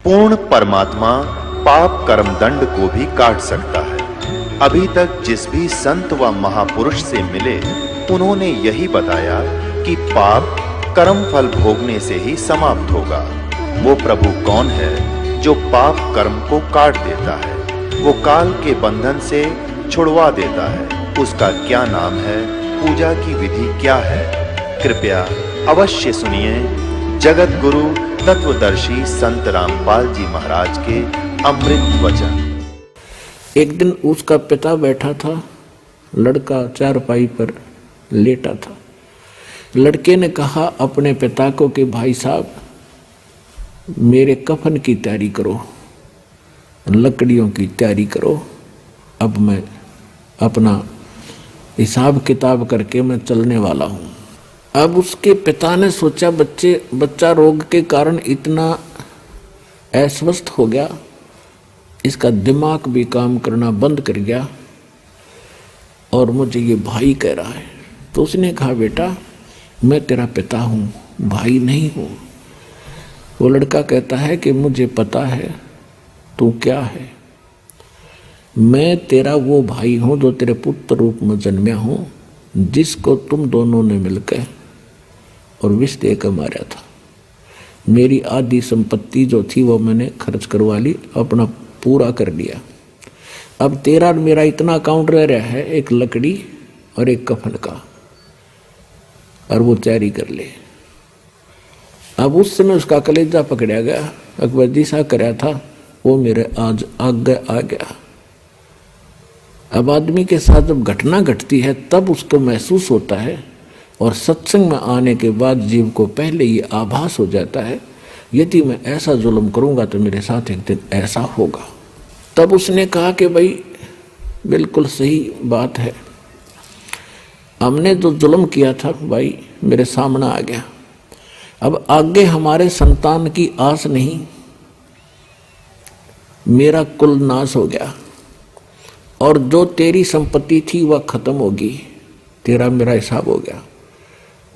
पूर्ण परमात्मा पाप कर्म दंड को भी काट सकता है। अभी तक जिस भी संत व महापुरुष से मिले, उन्होंने यही बताया कि पाप कर्म फल भोगने से ही समाप्त होगा। वो प्रभु कौन है जो पाप कर्म को काट देता है, वो काल के बंधन से छुड़वा देता है। उसका क्या नाम है, पूजा की विधि क्या है? कृपया अवश्य सुनिए जगत गुरु तत्वदर्शी संत रामपाल जी महाराज के अमृत वचन। एक दिन उसका पिता बैठा था, लड़का चारपाई पर लेटा था। लड़के ने कहा अपने पिता को कि भाई साहब, मेरे कफन की तैयारी करो, लकड़ियों की तैयारी करो, अब मैं अपना हिसाब किताब करके मैं चलने वाला हूँ। अब उसके पिता ने सोचा बच्चा रोग के कारण इतना अस्वस्थ हो गया, इसका दिमाग भी काम करना बंद कर गया और मुझे ये भाई कह रहा है। तो उसने कहा बेटा, मैं तेरा पिता हूँ, भाई नहीं हूँ। वो लड़का कहता है कि मुझे पता है तू क्या है, मैं तेरा वो भाई हूँ जो तेरे पुत्र रूप में जन्मया हूँ, जिसको तुम दोनों ने मिलकर और विष देकर मारा था। मेरी आधी संपत्ति जो थी वो मैंने खर्च करवा ली, अपना पूरा कर लिया। अब तेरा मेरा इतना अकाउंट रह रहा है, एक लकड़ी और एक कफन का, और वो तैयारी कर ले। अब उस समय उसका कलेजा पकड़ा गया, अकबर जी सा कराया था वो मेरे आज आगे आ गया। अब आदमी के साथ जब घटना घटती है तब उसको महसूस होता है, और सत्संग में आने के बाद जीव को पहले ये आभास हो जाता है, यदि मैं ऐसा जुल्म करूंगा तो मेरे साथ एक दिन ऐसा होगा। तब उसने कहा कि भाई बिल्कुल सही बात है, हमने जो जुल्म किया था भाई मेरे सामने आ गया। अब आगे हमारे संतान की आस नहीं, मेरा कुल नाश हो गया, और जो तेरी संपत्ति थी वह खत्म होगी, तेरा मेरा हिसाब हो गया।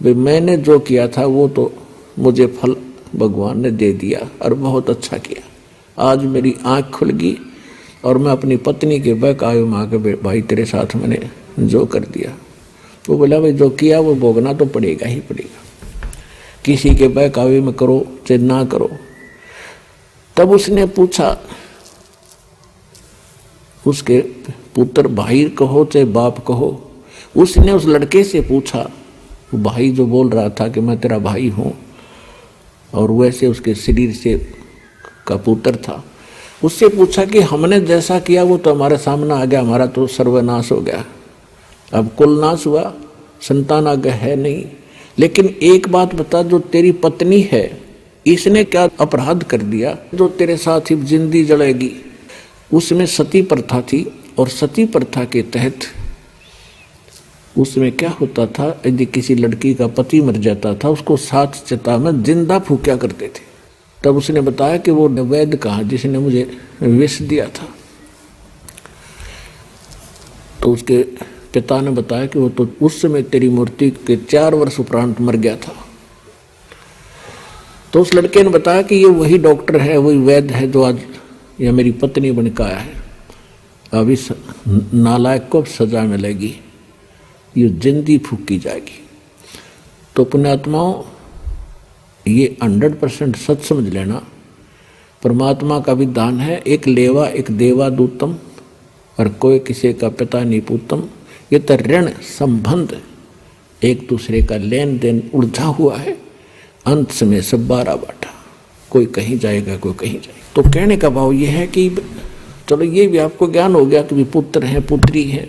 भाई मैंने जो किया था वो तो मुझे फल भगवान ने दे दिया और बहुत अच्छा किया। आज मेरी आंख खुल गई और मैं अपनी पत्नी के बहकावे में आके भाई तेरे साथ मैंने जो कर दिया। वो बोला भाई जो किया वो भोगना तो पड़ेगा ही पड़ेगा, किसी के बहकावे में करो चाहे ना करो। तब उसने पूछा, उसके पुत्र भाई कहो चाहे बाप कहो, उसने उस लड़के से पूछा, वो भाई जो बोल रहा था कि मैं तेरा भाई हूँ और वैसे उसके शरीर से का पुत्र था, उससे पूछा कि हमने जैसा किया वो तो हमारे सामने आ गया, हमारा तो सर्वनाश हो गया, अब कुल नाश हुआ, संतान आगे है नहीं। लेकिन एक बात बता, जो तेरी पत्नी है इसने क्या अपराध कर दिया जो तेरे साथ ही जिंदगी जलेगी? उसमें सती प्रथा थी, और सती प्रथा के तहत उसमें क्या होता था, यदि किसी लड़की का पति मर जाता था उसको सात चिता में जिंदा फूंका करते थे। तब उसने बताया कि वो वैद्य कहा जिसने मुझे विष दिया था। तो उसके पिता ने बताया कि वो तो उस समय तेरी मूर्ति के 4 वर्ष उपरांत मर गया था। तो उस लड़के ने बताया कि ये वही डॉक्टर है, वही वैद्य है जो आज यह मेरी पत्नी बनकर आया है। अब इस नालायक को सजा मिलेगी, ये जिंदगी फूकी जाएगी। तो पुण्यात्माओं, ये 100% सच समझ लेना, परमात्मा का विधान है, एक लेवा एक देवा दूतम, और कोई किसी का पिता नहीं पूतम। ये तो ऋण संबंध एक दूसरे का लेन देन उलझा हुआ है, अंत में सब 12 बाटा, कोई कहीं जाएगा कोई कहीं जाएगा। तो कहने का भाव ये है कि चलो ये भी आपको ज्ञान हो गया कि भी पुत्र हैं पुत्री हैं,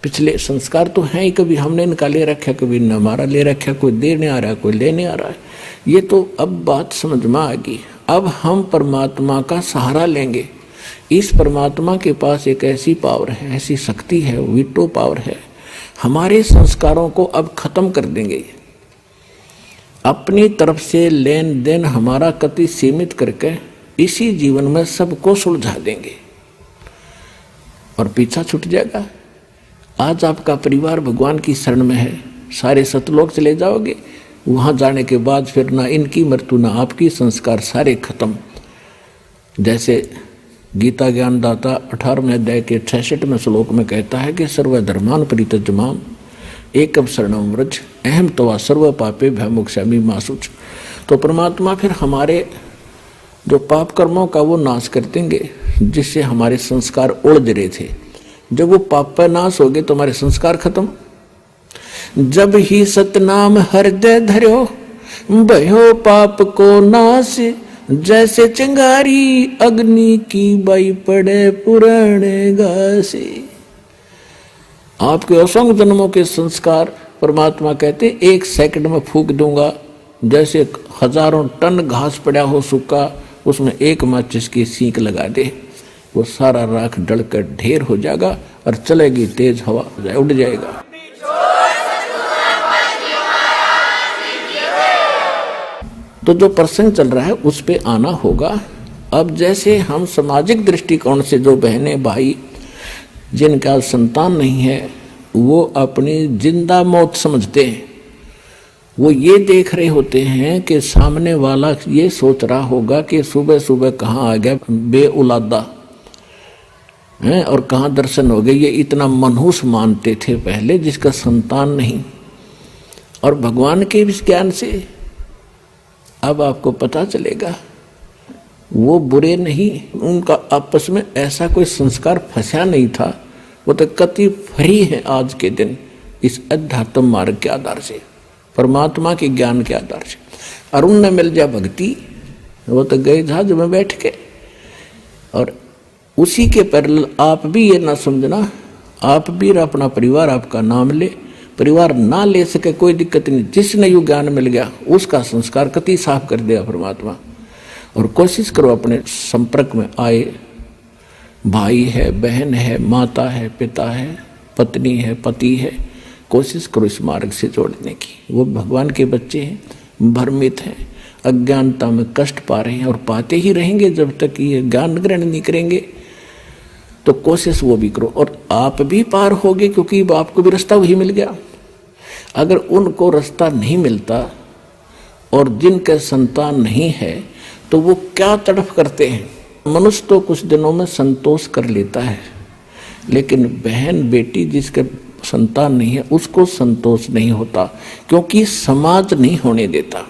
पिछले संस्कार तो हैं ही, कभी हमने इनका ले रखा कभी न हमारा ले रखा, कोई देने आ रहा है कोई लेने आ रहा है। ये तो अब बात समझ में आ गई। अब हम परमात्मा का सहारा लेंगे। इस परमात्मा के पास एक ऐसी पावर है, ऐसी शक्ति है, विटो पावर है, हमारे संस्कारों को अब खत्म कर देंगे। अपनी तरफ से लेन देन हमारा कति सीमित करके इसी जीवन में सबको सुलझा देंगे और पीछा छूट जाएगा। आज आपका परिवार भगवान की शरण में है, सारे सतलोक चले जाओगे, वहाँ जाने के बाद फिर ना इनकी मृत्यु ना आपकी, संस्कार सारे खत्म। जैसे गीता ज्ञानदाता 18वें अध्याय के 66वें श्लोक में कहता है कि सर्वधर्मान परित्यज्यमाम एकम शरणम व्रज अहम तवा सर्व पापे भयमुक्षामि मा शुच। तो परमात्मा फिर हमारे जो पाप कर्मों का वो नाश कर देंगे, जिससे हमारे संस्कार उलझ रहे थे। जब वो पाप पर नाश हो गए तो हमारे संस्कार खत्म। जब ही सतनाम हृदय धर्यो भयो पाप को नाश, जैसे चिंगारी अग्नि की बाई पड़े पुराने घासे। आपके असंख्य जन्मों के संस्कार परमात्मा कहते 1 सेकंड में फूंक दूंगा। जैसे हजारों टन घास पड़ा हो सूखा, उसमें एक माचिस की सीख लगा दे, वो सारा राख डलकर ढेर हो जाएगा और चलेगी तेज हवा, उड़ जाएगा। तो जो प्रसंग चल रहा है उस पे आना होगा। अब जैसे हम सामाजिक दृष्टिकोण से जो बहनें भाई जिनका संतान नहीं है, वो अपनी जिंदा मौत समझते हैं। वो ये देख रहे होते हैं कि सामने वाला ये सोच रहा होगा कि सुबह सुबह कहाँ आ गया बे औलादा है और कहाँ दर्शन हो गए। ये इतना मनहूस मानते थे पहले, जिसका संतान नहीं। और भगवान के इस ज्ञान से अब आपको पता चलेगा वो बुरे नहीं, उनका आपस में ऐसा कोई संस्कार फंसा नहीं था। वो तो कति फ्री है आज के दिन इस अध्यात्म मार्ग के आधार से, परमात्मा के ज्ञान के आधार से। अरुण न मिल जा भक्ति, वो तो गए जहाज में बैठ के। और उसी के पैरेलल आप भी ये ना समझना, आप भी अपना परिवार आपका नाम ले, परिवार ना ले सके कोई दिक्कत नहीं। जिसने यू ज्ञान मिल गया उसका संस्कार कति साफ कर दिया परमात्मा। और कोशिश करो अपने संपर्क में आए, भाई है, बहन है, माता है, पिता है, पत्नी है, पति है, कोशिश करो इस मार्ग से जोड़ने की। वो भगवान के बच्चे हैं, भ्रमित हैं, अज्ञानता में कष्ट पा रहे हैं और पाते ही रहेंगे जब तक ये ज्ञान ग्रहण नहीं करेंगे। तो कोशिश वो भी करो और आप भी पार होगे, क्योंकि आपको भी रास्ता वही मिल गया। अगर उनको रास्ता नहीं मिलता और जिनके संतान नहीं है तो वो क्या तड़फ करते हैं। मनुष्य तो कुछ दिनों में संतोष कर लेता है, लेकिन बहन बेटी जिसके संतान नहीं है उसको संतोष नहीं होता, क्योंकि समाज नहीं होने देता।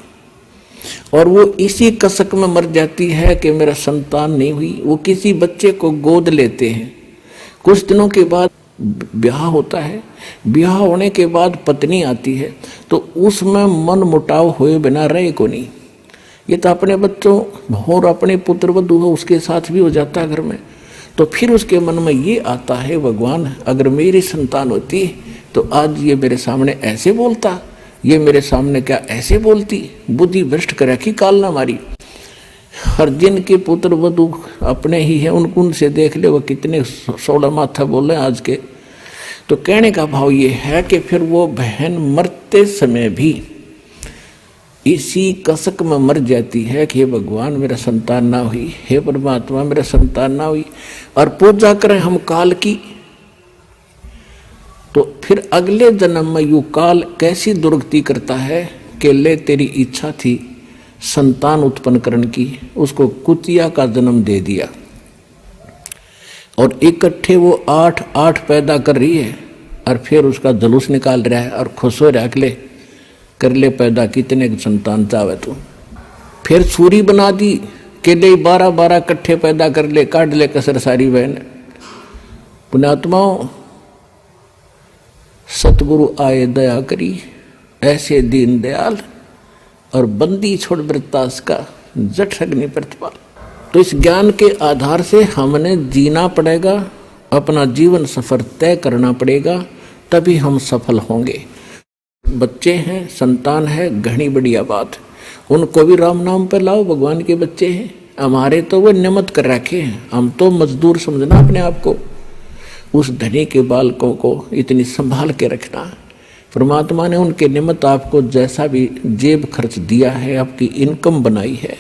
और वो इसी कसक में मर जाती है कि मेरा संतान नहीं हुई। वो किसी बच्चे को गोद लेते हैं, कुछ दिनों के बाद ब्याह होता है, ब्याह होने के बाद पत्नी आती है, तो उसमें मन मुटाव हुए बिना रहे को नहीं। ये तो अपने बच्चों और अपने पुत्र वधू हो उसके साथ भी हो जाता है घर में। तो फिर उसके मन में ये आता है, भगवान अगर मेरी संतान होती तो आज ये मेरे सामने ऐसे बोलता, ये मेरे सामने क्या ऐसे बोलती। बुद्धि भ्रष्ट कर रखी काल ना मारी। और जिनके पुत्र वधू अपने ही है उनसे देख ले वो कितने सोलह माथा बोले आज के। तो कहने का भाव ये है कि फिर वो बहन मरते समय भी इसी कसक में मर जाती है कि हे भगवान मेरा संतान ना हुई, हे परमात्मा मेरा संतान ना हुई। और पूजा करें हम काल की, तो फिर अगले जन्म में यू काल कैसी दुर्गति करता है कि ले तेरी इच्छा थी संतान उत्पन्न करने की, उसको कुतिया का जन्म दे दिया। और इकट्ठे वो 8 पैदा कर रही है और फिर उसका जुलूस निकाल रहा है और खुश हो रहा है कर ले पैदा कितने संतान चाहे तू। फिर सूरी बना दी कि ले 12 इकट्ठे पैदा कर ले, काट ले कसर सारी बहन। पुण्यात्माओं सतगुरु आए दया करी, ऐसे दीन दयाल और बंदी छोड़ वृत्तास का जठ अग्नि प्रतिपाल। तो इस ज्ञान के आधार से हमने जीना पड़ेगा, अपना जीवन सफर तय करना पड़ेगा, तभी हम सफल होंगे। बच्चे हैं, संतान है, घनी बढ़िया बात, उनको भी राम नाम पर लाओ, भगवान के बच्चे हैं। हमारे तो वो नियमित कर रखे हैं, हम तो मजदूर समझना अपने आप को। उस धनी के बालकों को इतनी संभाल के रखना। परमात्मा ने उनके निमित्त आपको जैसा भी जेब खर्च दिया है, आपकी इनकम बनाई है,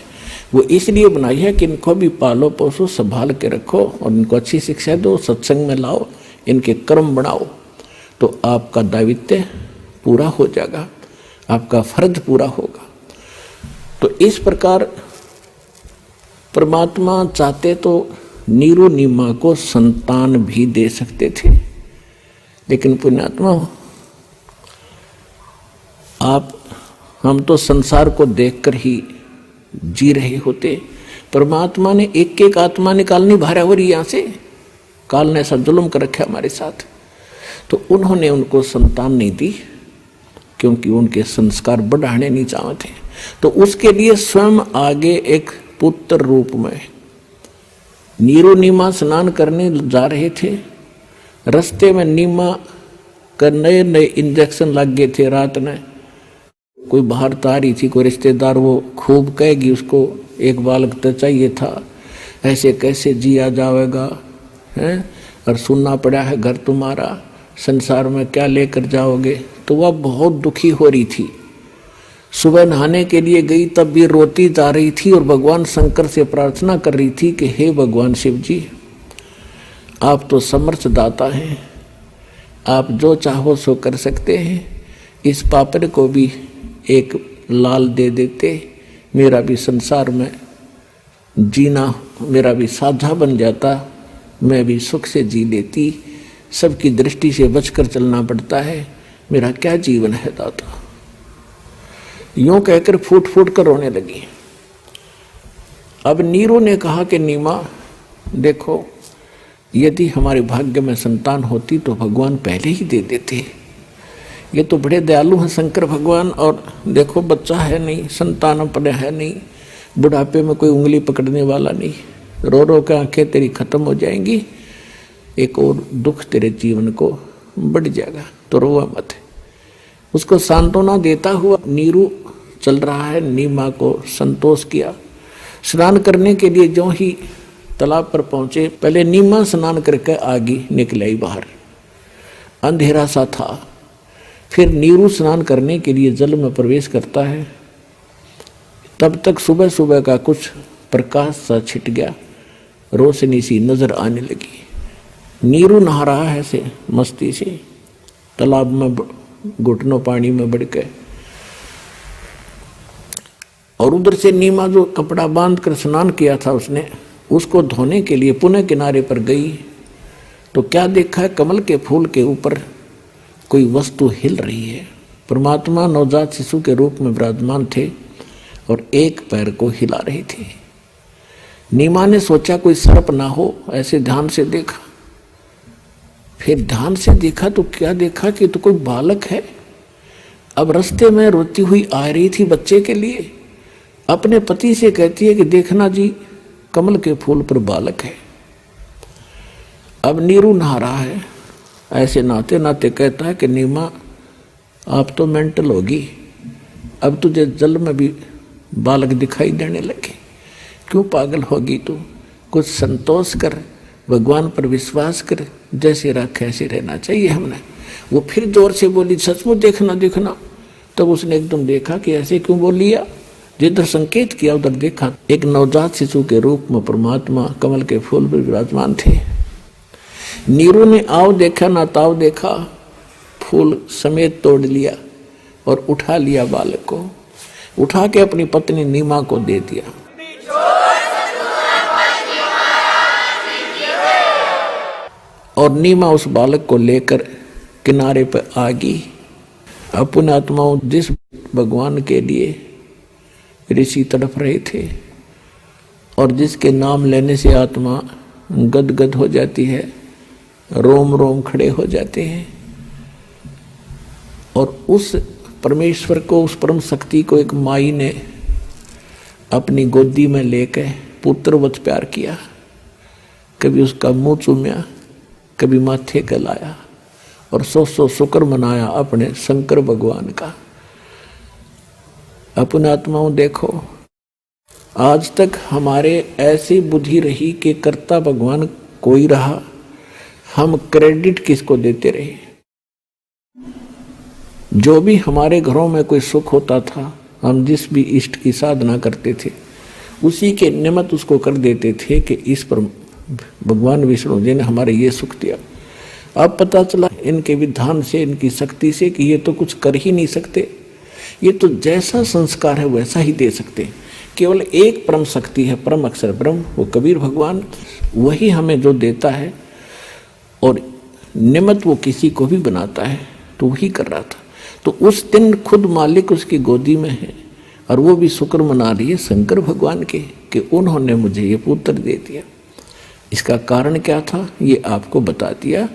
वो इसलिए बनाई है कि इनको भी पालो पोसो, संभाल के रखो और इनको अच्छी शिक्षा दो, सत्संग में लाओ, इनके कर्म बनाओ, तो आपका दायित्व पूरा हो जाएगा, आपका फर्ज पूरा होगा। तो इस प्रकार परमात्मा चाहते तो नीरू नीमा को संतान भी दे सकते थे, लेकिन पुण्यात्मा आप हम तो संसार को देखकर ही जी रहे होते। परमात्मा ने एक एक आत्मा निकालनी भारा हो रही यहाँ से, काल ने ऐसा जुल्म कर रखा हमारे साथ, तो उन्होंने उनको संतान नहीं दी क्योंकि उनके संस्कार बढ़ाने नहीं चाहते। तो उसके लिए स्वयं आगे एक पुत्र रूप में नीरू नीमा स्नान करने जा रहे थे। रास्ते में नीमा का नए नए इंजेक्शन लग गए थे। रात में कोई बाहर तारी थी, कोई रिश्तेदार, वो खूब कहेगी उसको एक बालक तो चाहिए था, ऐसे कैसे जिया जाएगा हैं, और सुनना पड़ा है घर तुम्हारा, संसार में क्या लेकर जाओगे। तो वह बहुत दुखी हो रही थी। सुबह नहाने के लिए गई तब भी रोती जा रही थी और भगवान शंकर से प्रार्थना कर रही थी कि हे भगवान शिव जी, आप तो समर्थ दाता हैं, आप जो चाहो सो कर सकते हैं। इस पापड़ को भी एक लाल दे देते, मेरा भी संसार में जीना मेरा भी साझा बन जाता, मैं भी सुख से जी लेती। सबकी दृष्टि से बचकर चलना पड़ता है, मेरा क्या जीवन है दाता। यूं कहकर फूट फूट कर रोने लगी। अब नीरू ने कहा कि नीमा देखो, यदि हमारे भाग्य में संतान होती तो भगवान पहले ही दे देते। ये तो बड़े दयालु हैं शंकर भगवान, और देखो बच्चा है नहीं, संतान अपने है नहीं, बुढ़ापे में कोई उंगली पकड़ने वाला नहीं, रो रो के आंखें तेरी खत्म हो जाएंगी, एक और दुख तेरे जीवन को बढ़ जाएगा, तो रोवा मत। उसको सांत्वना देता हुआ नीरू चल रहा है। नीमा को संतोष किया। स्नान करने के लिए जो ही तालाब पर पहुंचे, पहले नीमा स्नान करके आगे निकल आई बाहर, अंधेरा सा था। फिर नीरू स्नान करने के लिए जल में प्रवेश करता है, तब तक सुबह सुबह का कुछ प्रकाश सा छिट गया, रोशनी सी नजर आने लगी। नीरू नहा रहा है से मस्ती से, तालाब में घुटनों पानी में बढ़ के, और उधर से नीमा जो कपड़ा बांध कर स्नान किया था उसने, उसको धोने के लिए पुनः किनारे पर गई तो क्या देखा है, कमल के फूल के ऊपर कोई वस्तु हिल रही है। परमात्मा नवजात शिशु के रूप में विराजमान थे और एक पैर को हिला रहे थे। नीमा ने सोचा कोई सर्प ना हो, ऐसे ध्यान से देखा। फिर ध्यान से देखा तो क्या देखा कि तो कोई बालक है। अब रास्ते में रोती हुई आ रही थी बच्चे के लिए, अपने पति से कहती है कि देखना जी, कमल के फूल पर बालक है। अब नीरू नहा रहा है, ऐसे नहाते नहाते कहता है कि नीमा आप तो मेंटल होगी, अब तुझे जल में भी बालक दिखाई देने लगे, क्यों पागल होगी तू, कुछ संतोष कर, भगवान पर विश्वास कर, जैसे रख ऐसे रहना चाहिए हमने। वो फिर जोर से बोली सचमुच देखना देखना। तब उसने एकदम देखा कि ऐसे क्यों बोल लिया, जिधर संकेत किया उधर देखा, एक नवजात शिशु के रूप में परमात्मा कमल के फूल पर विराजमान थे। नीरू ने आओ देखा ना ताव देखा, फूल समेत तोड़ लिया और उठा लिया बालक को, उठा के अपनी पत्नी नीमा को दे दिया। और नीमा उस बालक को लेकर किनारे पर आ गई। अपने आत्माओं, जिस भगवान के लिए ऋषि तड़प रहे थे और जिसके नाम लेने से आत्मा गदगद हो जाती है, रोम रोम खड़े हो जाते हैं, और उस परमेश्वर को, उस परम शक्ति को एक माई ने अपनी गोदी में लेकर पुत्रवत प्यार किया। कभी उसका मुंह चूम्या, कभी माथे का लाया, और सौ शुक्र मनाया अपने शंकर भगवान का। अपने आत्माओं देखो, आज तक हमारे ऐसी बुद्धि रही कि कर्ता भगवान कोई रहा, हम क्रेडिट किसको देते रहे। जो भी हमारे घरों में कोई सुख होता था, हम जिस भी इष्ट की साधना करते थे, उसी के निमित्त उसको कर देते थे कि इस पर भगवान विष्णु जी ने हमारे ये सुख दिया। अब पता चला इनके विधान से, इनकी शक्ति से, कि ये तो कुछ कर ही नहीं सकते, ये तो जैसा संस्कार है वैसा ही दे सकते। केवल एक परम शक्ति है, परम अक्षर ब्रह्म, वो कबीर भगवान, वही हमें जो देता है और निमित्त वो किसी को भी बनाता है, तो वही कर रहा था। तो उस दिन खुद मालिक उसकी गोदी में है और वो भी शुक्र मना रही है शंकर भगवान के कि उन्होंने मुझे ये पुत्र दे दिया। इसका कारण क्या था ये आपको बता दिया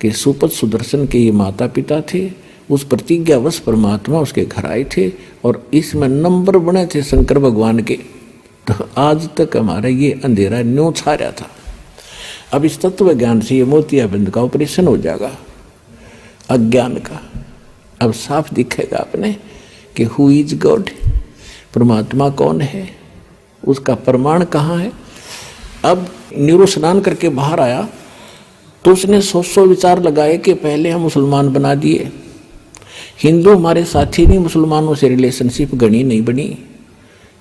कि सुपत सुदर्शन के ये माता पिता थे, उस प्रतिज्ञावश परमात्मा उसके घर आए थे और इसमें नंबर बने थे शंकर भगवान के। तो आज तक हमारा ये अंधेरा न्यों छा रहा था। अब इस तत्व ज्ञान से ये मोतियाबिंद का ऑपरेशन हो जाएगा अज्ञान का। अब साफ दिखेगा आपने कि हु इज गॉड, परमात्मा कौन है, उसका प्रमाण कहाँ है। अब नीरू स्नान करके बाहर आया तो उसने सौ विचार लगाए कि पहले हम मुसलमान बना दिए, हिंदू हमारे साथी नहीं, मुसलमानों से रिलेशनशिप गणी नहीं बनी,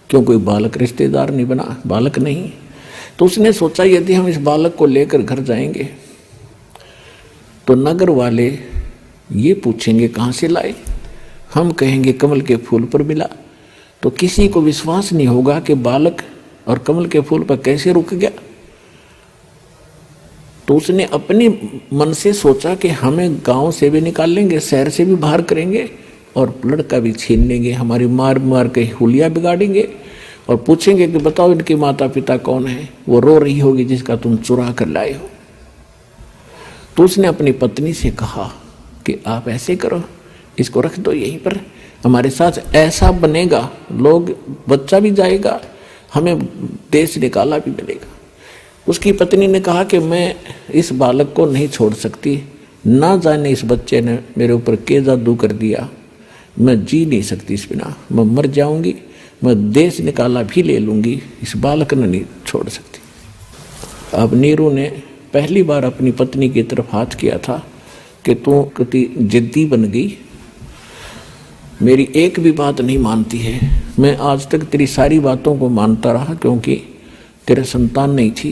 क्यों कोई बालक रिश्तेदार नहीं बना, बालक नहीं। तो उसने सोचा यदि हम इस बालक को लेकर घर जाएंगे तो नगर वाले ये पूछेंगे कहाँ से लाए, हम कहेंगे कमल के फूल पर मिला, तो किसी को विश्वास नहीं होगा कि बालक और कमल के फूल पर कैसे रुक गया। तो उसने अपने मन से सोचा कि हमें गांव से भी निकाल लेंगे, शहर से भी बाहर करेंगे और लड़का भी छीन लेंगे, हमारी मार मार के हुलिया बिगाड़ेंगे और पूछेंगे कि बताओ इनके माता पिता कौन है, वो रो रही होगी जिसका तुम चुरा कर लाए हो। तो उसने अपनी पत्नी से कहा कि आप ऐसे करो, इसको रख दो यहीं पर, हमारे साथ ऐसा बनेगा, लोग बच्चा भी जाएगा, हमें देश निकाला भी मिलेगा। उसकी पत्नी ने कहा कि मैं इस बालक को नहीं छोड़ सकती, ना जाने इस बच्चे ने मेरे ऊपर क्या जादू कर दिया, मैं जी नहीं सकती इस बिना, मैं मर जाऊंगी, मैं देश निकाला भी ले लूंगी, इस बालक ने नहीं छोड़ सकती। अब नीरू ने पहली बार अपनी पत्नी की तरफ हाथ किया था कि तू कितनी जिद्दी बन गई, मेरी एक भी बात नहीं मानती है। मैं आज तक तेरी सारी बातों को मानता रहा क्योंकि तेरे संतान नहीं थी,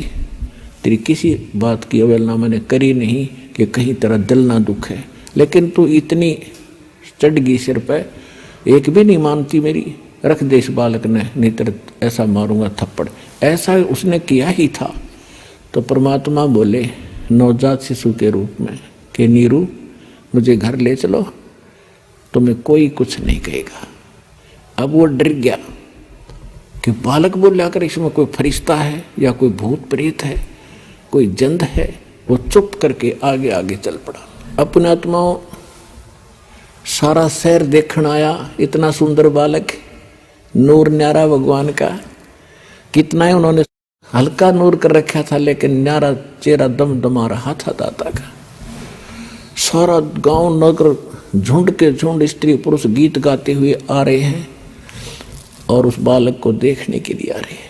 तेरी किसी बात की अवहेलना मैंने करी नहीं कि कहीं तेरा दिल ना दुखे, लेकिन तू इतनी चढ़ गई सिर पे, एक भी नहीं मानती मेरी, रख दे इस बालक ने, नहीं तेरे ऐसा मारूंगा थप्पड़। ऐसा उसने किया ही था। तो परमात्मा बोले नवजात शिशु के रूप में कि नीरू मुझे घर ले चलो, तुम्हें कोई कुछ नहीं कहेगा। अब वो डर गया कि बालक बोला कर इसमें कोई फरिश्ता है या कोई भूत प्रेत है, कोई जंद है। वो चुप करके आगे आगे चल पड़ा। अपने आत्माओं सारा शहर देखण आया, इतना सुंदर बालक, नूर न्यारा भगवान का, कितना ही उन्होंने हल्का नूर कर रखा था लेकिन न्यारा चेहरा दमदमा रहा था दाता का। सारा गांव नगर झुंड के झुंड स्त्री पुरुष गीत गाते हुए आ रहे हैं और उस बालक को देखने के लिए आ रहे हैं।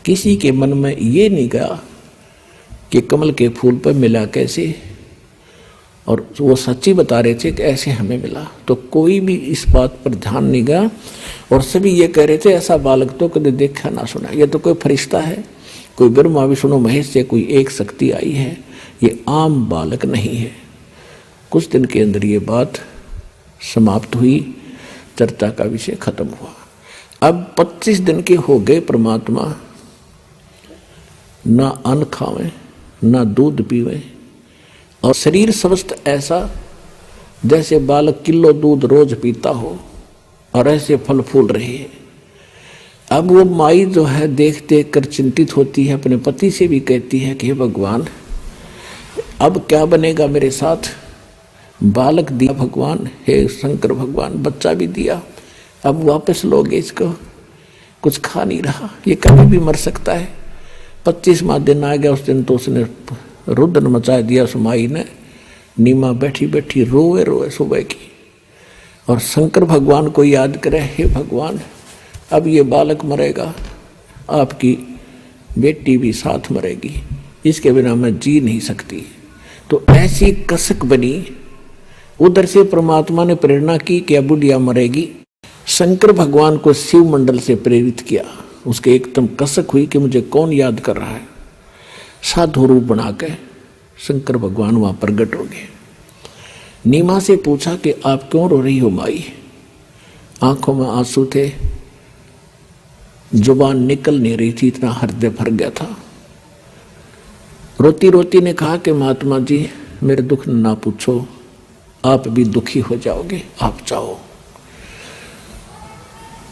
किसी के मन में ये नहीं गया कि कमल के फूल पर मिला कैसे, और वो सच्ची बता रहे थे कि ऐसे हमें मिला। तो कोई भी इस बात पर ध्यान नहीं गया और सभी ये कह रहे थे ऐसा बालक तो कभी देखा ना सुना, ये तो कोई फरिश्ता है, कोई ब्रह्मा विष्णु महेश से कोई एक शक्ति आई है, ये आम बालक नहीं है। कुछ दिन के अंदर ये बात समाप्त हुई, चर्चा का विषय खत्म हुआ। अब 25 दिन के हो गए, परमात्मा ना अन्न खावे ना दूध पीवे और शरीर स्वस्थ ऐसा जैसे बालक किलो दूध रोज पीता हो और ऐसे फल फूल रहे हैं। अब वो माई जो है देख देख कर चिंतित होती है, अपने पति से भी कहती है कि हे भगवान अब क्या बनेगा मेरे साथ, बालक दिया भगवान, हे शंकर भगवान बच्चा भी दिया, अब वापस लोगे इसको, कुछ खा नहीं रहा, ये कभी भी मर सकता है। 25वां दिन आ गया, उस दिन तो उसने रुदन मचा दिया उस माई ने। नीमा बैठी बैठी रोए रोए सुबह की और शंकर भगवान को याद करे, हे भगवान अब ये बालक मरेगा, आपकी बेटी भी साथ मरेगी, इसके बिना मैं जी नहीं सकती। तो ऐसी कसक बनी। उधर से परमात्मा ने प्रेरणा की कि अब बुढ़िया मरेगी। शंकर भगवान को शिव मंडल से प्रेरित किया, उसके एकदम कसक हुई कि मुझे कौन याद कर रहा है। साधु रूप बना के शंकर भगवान वहां प्रकट हो गए। नीमा से पूछा कि आप क्यों रो रही हो माई, आंखों में आंसू थे। जुबान निकल नहीं रही थी, इतना हृदय भर गया था। रोती रोती ने कहा कि महात्मा जी मेरे दुख ना पूछो, आप भी दुखी हो जाओगे, आप जाओ।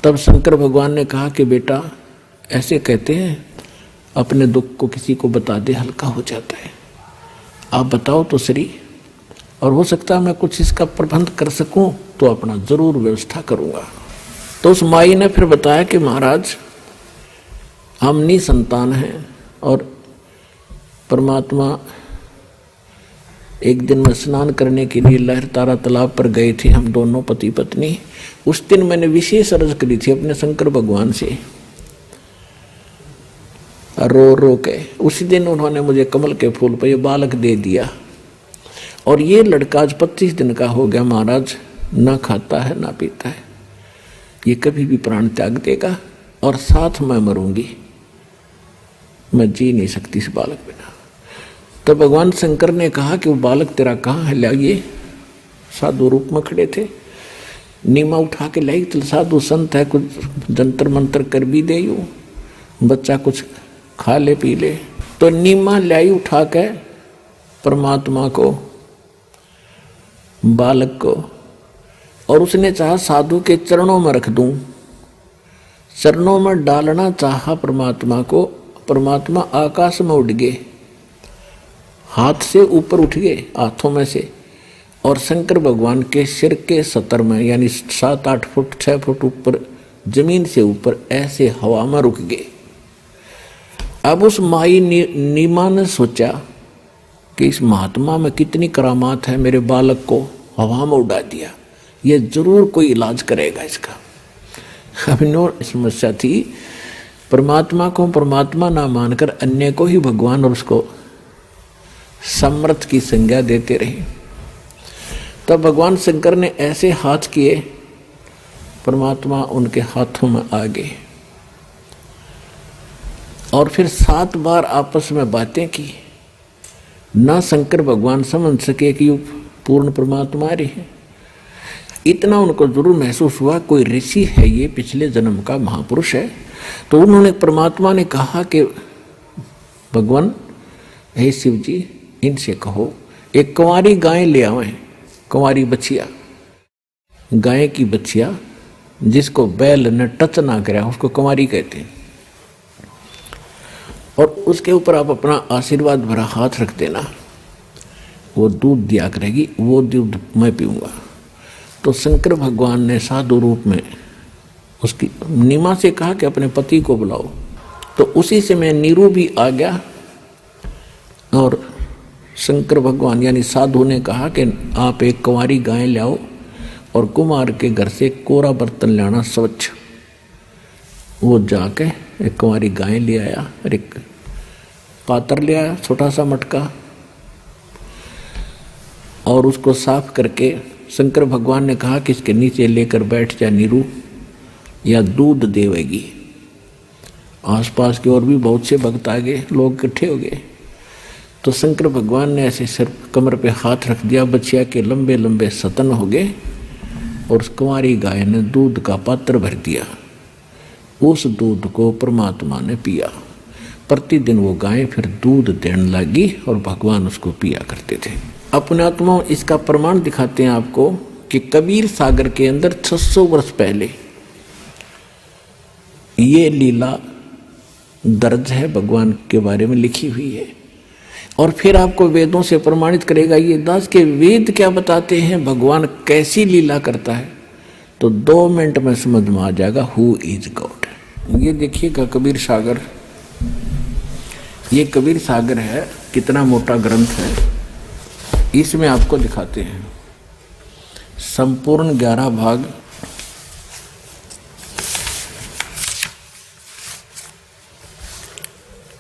तब शंकर भगवान ने कहा कि बेटा ऐसे कहते हैं अपने दुख को किसी को बता दे हल्का हो जाता है, आप बताओ तो सही, और हो सकता है मैं कुछ इसका प्रबंध कर सकूं तो अपना जरूर व्यवस्था करूंगा। तो उस माई ने फिर बताया कि महाराज हम निसंतान हैं और परमात्मा एक दिन में स्नान करने के लिए लहरतारा तालाब पर गए थे, हम दोनों पति पत्नी। उस दिन मैंने विशेष अर्ज करी थी अपने शंकर भगवान से, रो रो के। उसी दिन उन्होंने मुझे कमल के फूल पर यह बालक दे दिया, और ये लड़का आज 25 दिन का हो गया महाराज, ना खाता है ना पीता है, ये कभी भी प्राण त्याग देगा और साथ मैं मरूंगी, मैं जी नहीं सकती इस बालक बिना। तो भगवान शंकर ने कहा कि वो बालक तेरा कहाँ है, लाइए। साधु रूप में खड़े थे, नीमा उठा के लाई, तो साधु संत है, कुछ जंतर मंत्र कर भी दे, यू बच्चा कुछ खा ले पी ले। तो नीमा लाई उठा के परमात्मा को, बालक को, और उसने चाहा साधु के चरणों में रख दूं, चरणों में डालना चाहा परमात्मा को। परमात्मा आकाश में उड़ गए, हाथ से ऊपर उठ गए, हाथों में से, और शंकर भगवान के सिर के सतर में, यानी 7-8 फुट 6 फुट ऊपर, जमीन से ऊपर ऐसे हवा में रुक गए। अब उस माई नीमा ने सोचा कि इस महात्मा में कितनी करामात है, मेरे बालक को हवा में उड़ा दिया, ये जरूर कोई इलाज करेगा इसका। अब नो समस्या थी, परमात्मा को परमात्मा ना मानकर अन्य को ही भगवान और उसको समर्थ की संज्ञा देते रहे। तब भगवान शंकर ने ऐसे हाथ किए, परमात्मा उनके हाथों में आ गए, और फिर 7 बार आपस में बातें की। ना शंकर भगवान समझ सके कि पूर्ण परमात्मा रही है, इतना उनको जरूर महसूस हुआ कोई ऋषि है, ये पिछले जन्म का महापुरुष है। तो उन्होंने, परमात्मा ने कहा कि भगवान हे शिव जी, इनसे कहो एक कुंवारी गाय ले आवे, कुंवारी बछिया, गाय की बछिया जिसको बैल ने टच ना कराया उसको कुंवारी कहते हैं, और उसके ऊपर आप अपना आशीर्वाद भरा हाथ रख देना, वो दूध दिया करेगी, वो दूध मैं पीऊंगा। तो शंकर भगवान ने साधु रूप में उसकी नीमा से कहा कि अपने पति को बुलाओ। तो उसी समय नीरू भी आ गया, और शंकर भगवान यानी साधु ने कहा कि आप एक कुंवारी गाय लाओ, और कुमार के घर से कोरा बर्तन लाना स्वच्छ। वो जाके एक कुंवारी गाय ले आया, और एक पात्र ले आया, छोटा सा मटका, और उसको साफ करके शंकर भगवान ने कहा कि इसके नीचे लेकर बैठ जा नीरू, या दूध देवेगी। आसपास के और भी बहुत से भक्त आ गए, लोग इकट्ठे हो गए। तो शंकर भगवान ने ऐसे सिर कमर पे हाथ रख दिया, बछिया के लंबे लंबे सतन हो गए, और उस कुंवारी गाय ने दूध का पात्र भर दिया। उस दूध को परमात्मा ने पिया। प्रतिदिन वो गाय फिर दूध देने लगी, और भगवान उसको पिया करते थे। अपने आत्मा इसका प्रमाण दिखाते हैं आपको कि कबीर सागर के अंदर 600 वर्ष पहले ये लीला दर्ज है, भगवान के बारे में लिखी हुई है। और फिर आपको वेदों से प्रमाणित करेगा ये दास के वेद क्या बताते हैं, भगवान कैसी लीला करता है, तो 2 मिनट में समझ में आ जाएगा हु इज गॉड। ये देखिएगा कबीर सागर, ये कबीर सागर है, कितना मोटा ग्रंथ है। इसमें आपको दिखाते हैं संपूर्ण 11 भाग।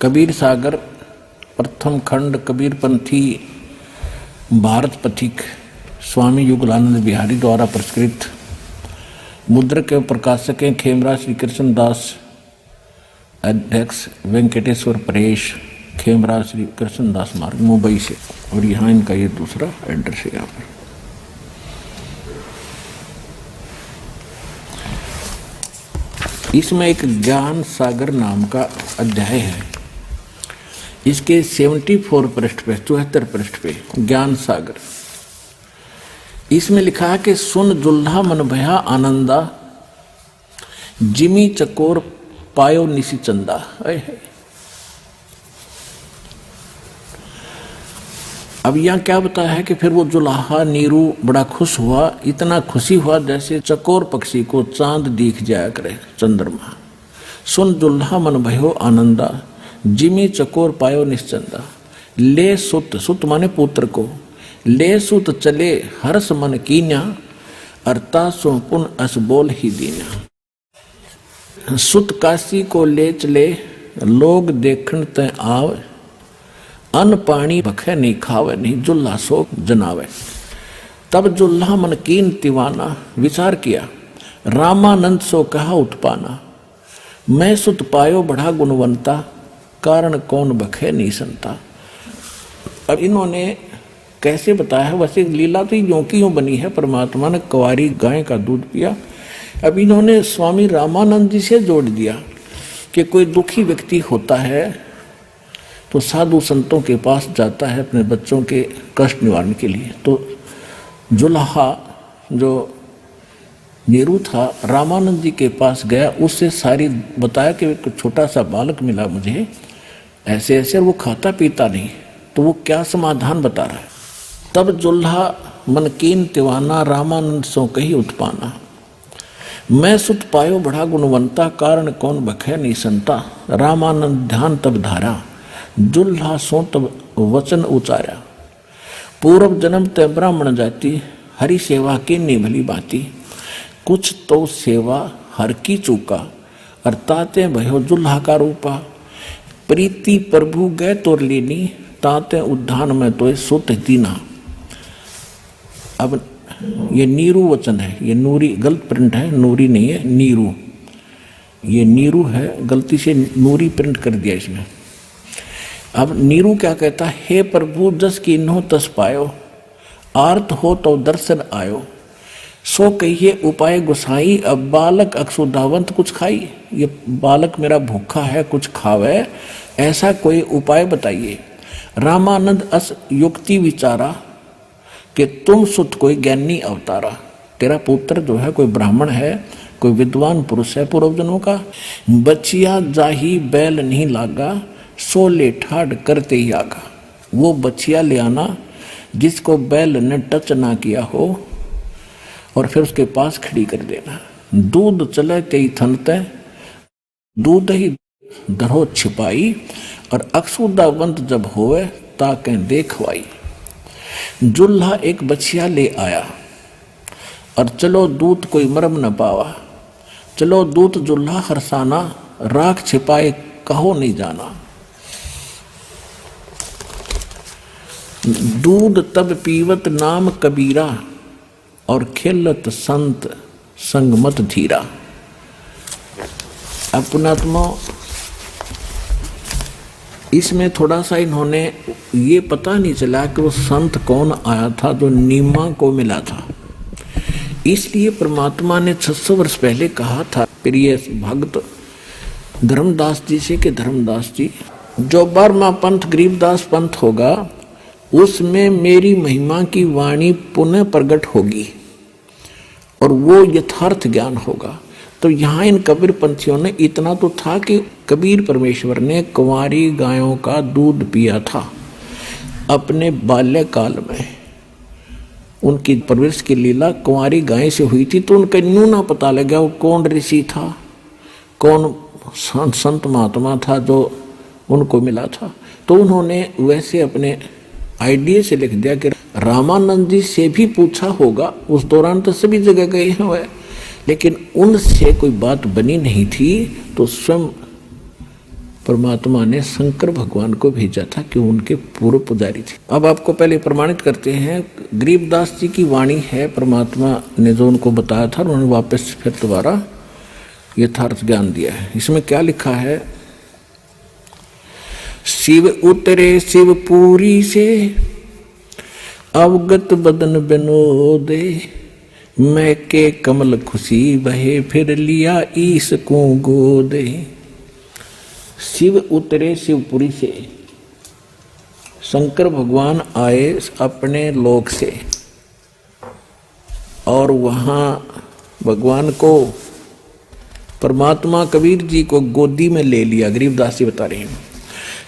कबीर सागर प्रथम खंड कबीरपंथी भारत पथिक स्वामी युगलानंद बिहारी द्वारा प्रस्कृत। मुद्रक के प्रकाशक हैं खेमराज श्री कृष्ण दास, अध्यक्ष वेंकटेश्वर परेश, खेमराज श्री कृष्ण दास मार्ग, मुंबई से। और यहाँ इनका ये दूसरा एड्रेस है यहाँ पर। इसमें एक ज्ञान सागर नाम का अध्याय है। इसके 74 पृष्ठ पे, 74 पृष्ठ पे ज्ञान सागर। इसमें लिखा है कि सुन जुल्हा मन भया आनंदा, जिमी चकोर पायो निसी चंदा। अब यहाँ क्या बताया है कि फिर वो जुलाहा नीरू बड़ा खुश हुआ, इतना खुशी हुआ जैसे चकोर पक्षी को चांद दिख जाया करे, चंद्रमा। सुन जुल्हा मन भयो आनंदा, जिमी चकोर पायो निश्चंदा। ले सुत, सुत माने पुत्र को, ले सुत चले हर्ष मन कीन्या, अर्ता सो पुन अस बोल ही दीन्या। सुत काशी को ले चले, लोग देखण ते आव, अन्न पानी भखे नहीं खावे, नहीं जुल्हा सो जनावे। तब जुल्हा मन कीन तिवाना, विचार किया, रामानंद सो कहा उत्पाना। मैं सुत पायो बड़ा गुणवंता, कारण कौन बखे नहीं संता। अब इन्होंने कैसे बताया है, वैसे लीला तो यूं की यूं बनी है। परमात्मा ने कुंवारी गाय का दूध पिया। अब इन्होंने स्वामी रामानंद जी से जोड़ दिया कि कोई दुखी व्यक्ति होता है तो साधु संतों के पास जाता है अपने बच्चों के कष्ट निवारण के लिए। तो जुल्हा जो नीरू था रामानंद जी के पास गया, उससे सारी बताया कि एक छोटा सा बालक मिला मुझे, ऐसे ऐसे, वो खाता पीता नहीं, तो वो क्या समाधान बता रहा है। तब जुल्हा मन कीन तिवाना, रामानंद सो कही उत्पाना। मैं सुत पायो बड़ा गुणवंता, कारण कौन बखे नहीं संता। रामानंद ध्यान तब धारा, जुल्हा सो तब वचन उचारा। पूर्व जन्म ते ब्राह्मण जाति, हरि सेवा की निभली बाती। कुछ तो सेवा हर की चूका, अर्थाते भयो जुल्हा का रूपा। प्रीति प्रभु गए तोर लेनी, ताते उद्धान में तो सुत दीना। अब ये नीरू वचन है, ये नूरी गलत प्रिंट है, नूरी नहीं है, नीरू। ये नीरू है, गलती से नूरी प्रिंट कर दिया इसमें। अब नीरू क्या कहता है, हे प्रभु जस कीन्हो तस पायो, आर्त हो तो दर्शन आयो। सो कहिए उपाय गुसाई, अब बालक अक्षुधावंत कुछ खाई। ये बालक मेरा भूखा है, कुछ खावे, ऐसा कोई उपाय बताइए। रामानंद अस युक्ति विचारा, कि तुम सुत कोई ज्ञानी अवतारा। तेरा पुत्र जो है कोई ब्राह्मण है, कोई विद्वान पुरुष है पूर्व जन्मों का। बचिया जाही बैल नहीं लागा, सो ले ठाड़ करते ही आगा। वो बचिया ले आना जिसको बैल ने टच ना किया हो, और फिर उसके पास खड़ी कर देना। दूध चले तेई थनते, दूध ही धरो छिपाई। और अक्षुदावंत जब होवे, ताके देखवाई। जुल्हा एक बछिया ले आया, और चलो दूत कोई मरम न पावा। चलो दूत जुल्हा हरसाना, राख छिपाए कहो नहीं जाना। दूध तब पीवत नाम कबीरा, और खेलत संत संगमत धीरा। अपनात्मा इसमें थोड़ा सा इन्होंने ये पता नहीं चला कि वो संत कौन आया था जो नीमा को मिला था। इसलिए परमात्मा ने 600 वर्ष पहले कहा था प्रिय भक्त धर्मदास जी से कि धर्मदास जी, जो 12वां पंथ गरीबदास पंथ होगा, उसमें मेरी महिमा की वाणी पुनः प्रकट होगी, और वो यथार्थ ज्ञान होगा। तो यहाँ इन कबीर पंथियों ने इतना तो था कि कबीर परमेश्वर ने कुंवारी गायों का दूध पिया था अपने बाल्यकाल में। उनकी परवरिश की लीला कुंवारी गाय से हुई थी, तो उनका न्यू ना पता लगा वो कौन ऋषि था, कौन संत महात्मा था जो उनको मिला था। तो उन्होंने वैसे अपने आइडिया से लिख दिया कि रामानंद जी से भी पूछा होगा। उस दौरान तो सभी जगह गए हैं वह, लेकिन उनसे कोई बात बनी नहीं थी। तो स्वयं परमात्मा ने शंकर भगवान को भेजा था कि उनके पूर्व पुजारी थे। अब आपको पहले प्रमाणित करते हैं, गरीबदास जी की वाणी है, परमात्मा ने जो उनको बताया था, उन्होंने वापस फिर दोबारा यथार्थ ज्ञान दिया है। इसमें क्या लिखा है, शिव उतरे शिवपुरी से, अवगत बदन बिनोदे, मैं के कमल खुशी बहे फिर लिया ईस को गोदे। शिव उतरे शिवपुरी से, शंकर भगवान आए अपने लोक से और वहाँ भगवान को परमात्मा कबीर जी को गोदी में ले लिया। गरीबदास जी बता रहे हैं,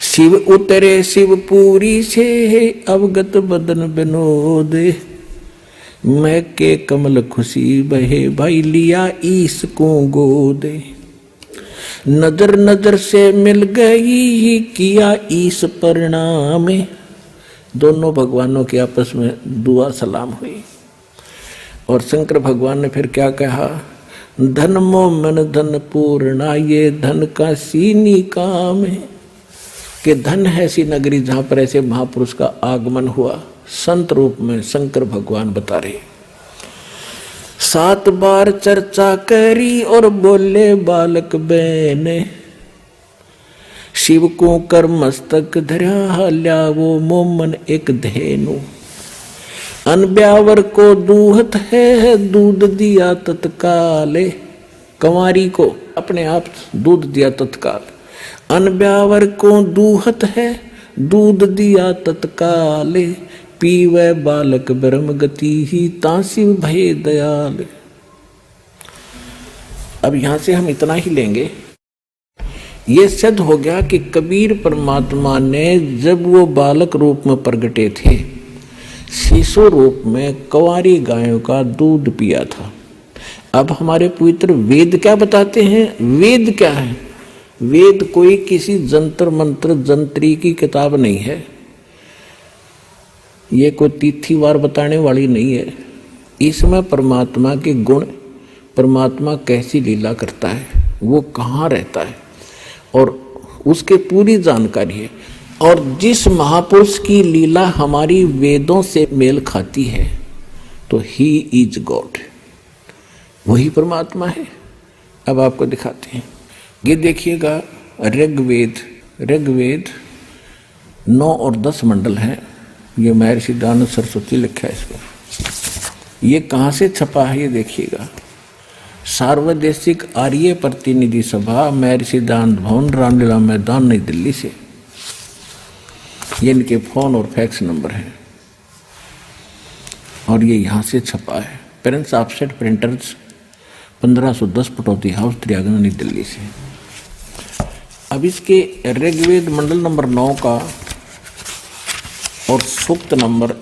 शिव उतरे शिवपुरी से अवगत बदन विनोद, मैं के कमल खुशी बहे भाई लिया ईस को गोदे। नजर नजर से मिल गई किया ईस परिणाम, दोनों भगवानों के आपस में दुआ सलाम हुई। और शंकर भगवान ने फिर क्या कहा, धन मोमन धन पूर्णा, ये धन का सीनी काम है, कि धन है सी नगरी जहां पर ऐसे महापुरुष का आगमन हुआ। संत रूप में शंकर भगवान बता रहे, 7 बार चर्चा करी और बोले बालक बहने, शिव को कर मस्तक धरा ल्या वो मोमन एक धेनु, अनब्यावर को दूहत है दूध दिया तत्काल, कंवारी को अपने आप दूध दिया तत्काल। अनब्यावर को दूहत है दूध दिया तत्काल, पीवे बालक ब्रह्म गति ही ताशिव भय दयाल। अब यहां से हम इतना ही लेंगे। ये सिद्ध हो गया कि कबीर परमात्मा ने जब वो बालक रूप में प्रगटे थे, शिशु रूप में कंवारी गायों का दूध पिया था। अब हमारे पवित्र वेद क्या बताते हैं? वेद क्या है? वेद कोई किसी जंतर मंत्र जंत्री की किताब नहीं है, ये कोई तिथिवार बताने वाली नहीं है। इसमें परमात्मा के गुण, परमात्मा कैसी लीला करता है, वो कहाँ रहता है, और उसके पूरी जानकारी है। और जिस महापुरुष की लीला हमारी वेदों से मेल खाती है तो ही इज गॉड, वही परमात्मा है। अब आपको दिखाते हैं, ये देखिएगा ऋग्वेद 9 और 10 मंडल हैं। ये महर्षि दयानंद सरस्वती लिखा है इस पर। ये कहाँ से छपा है ये देखिएगा, सार्वदेशिक आर्य प्रतिनिधि सभा, महर्षि दयानंद भवन, रामलीला मैदान, नई दिल्ली से। ये इनके फोन और फैक्स नंबर हैं और ये यहाँ से छपा है। Parents offset printers 1510 Pataudi house, त्रियागन, नई दिल्ली से। अब इसके ऋग्वेद मंडल नंबर 9 का और सूक्त नंबर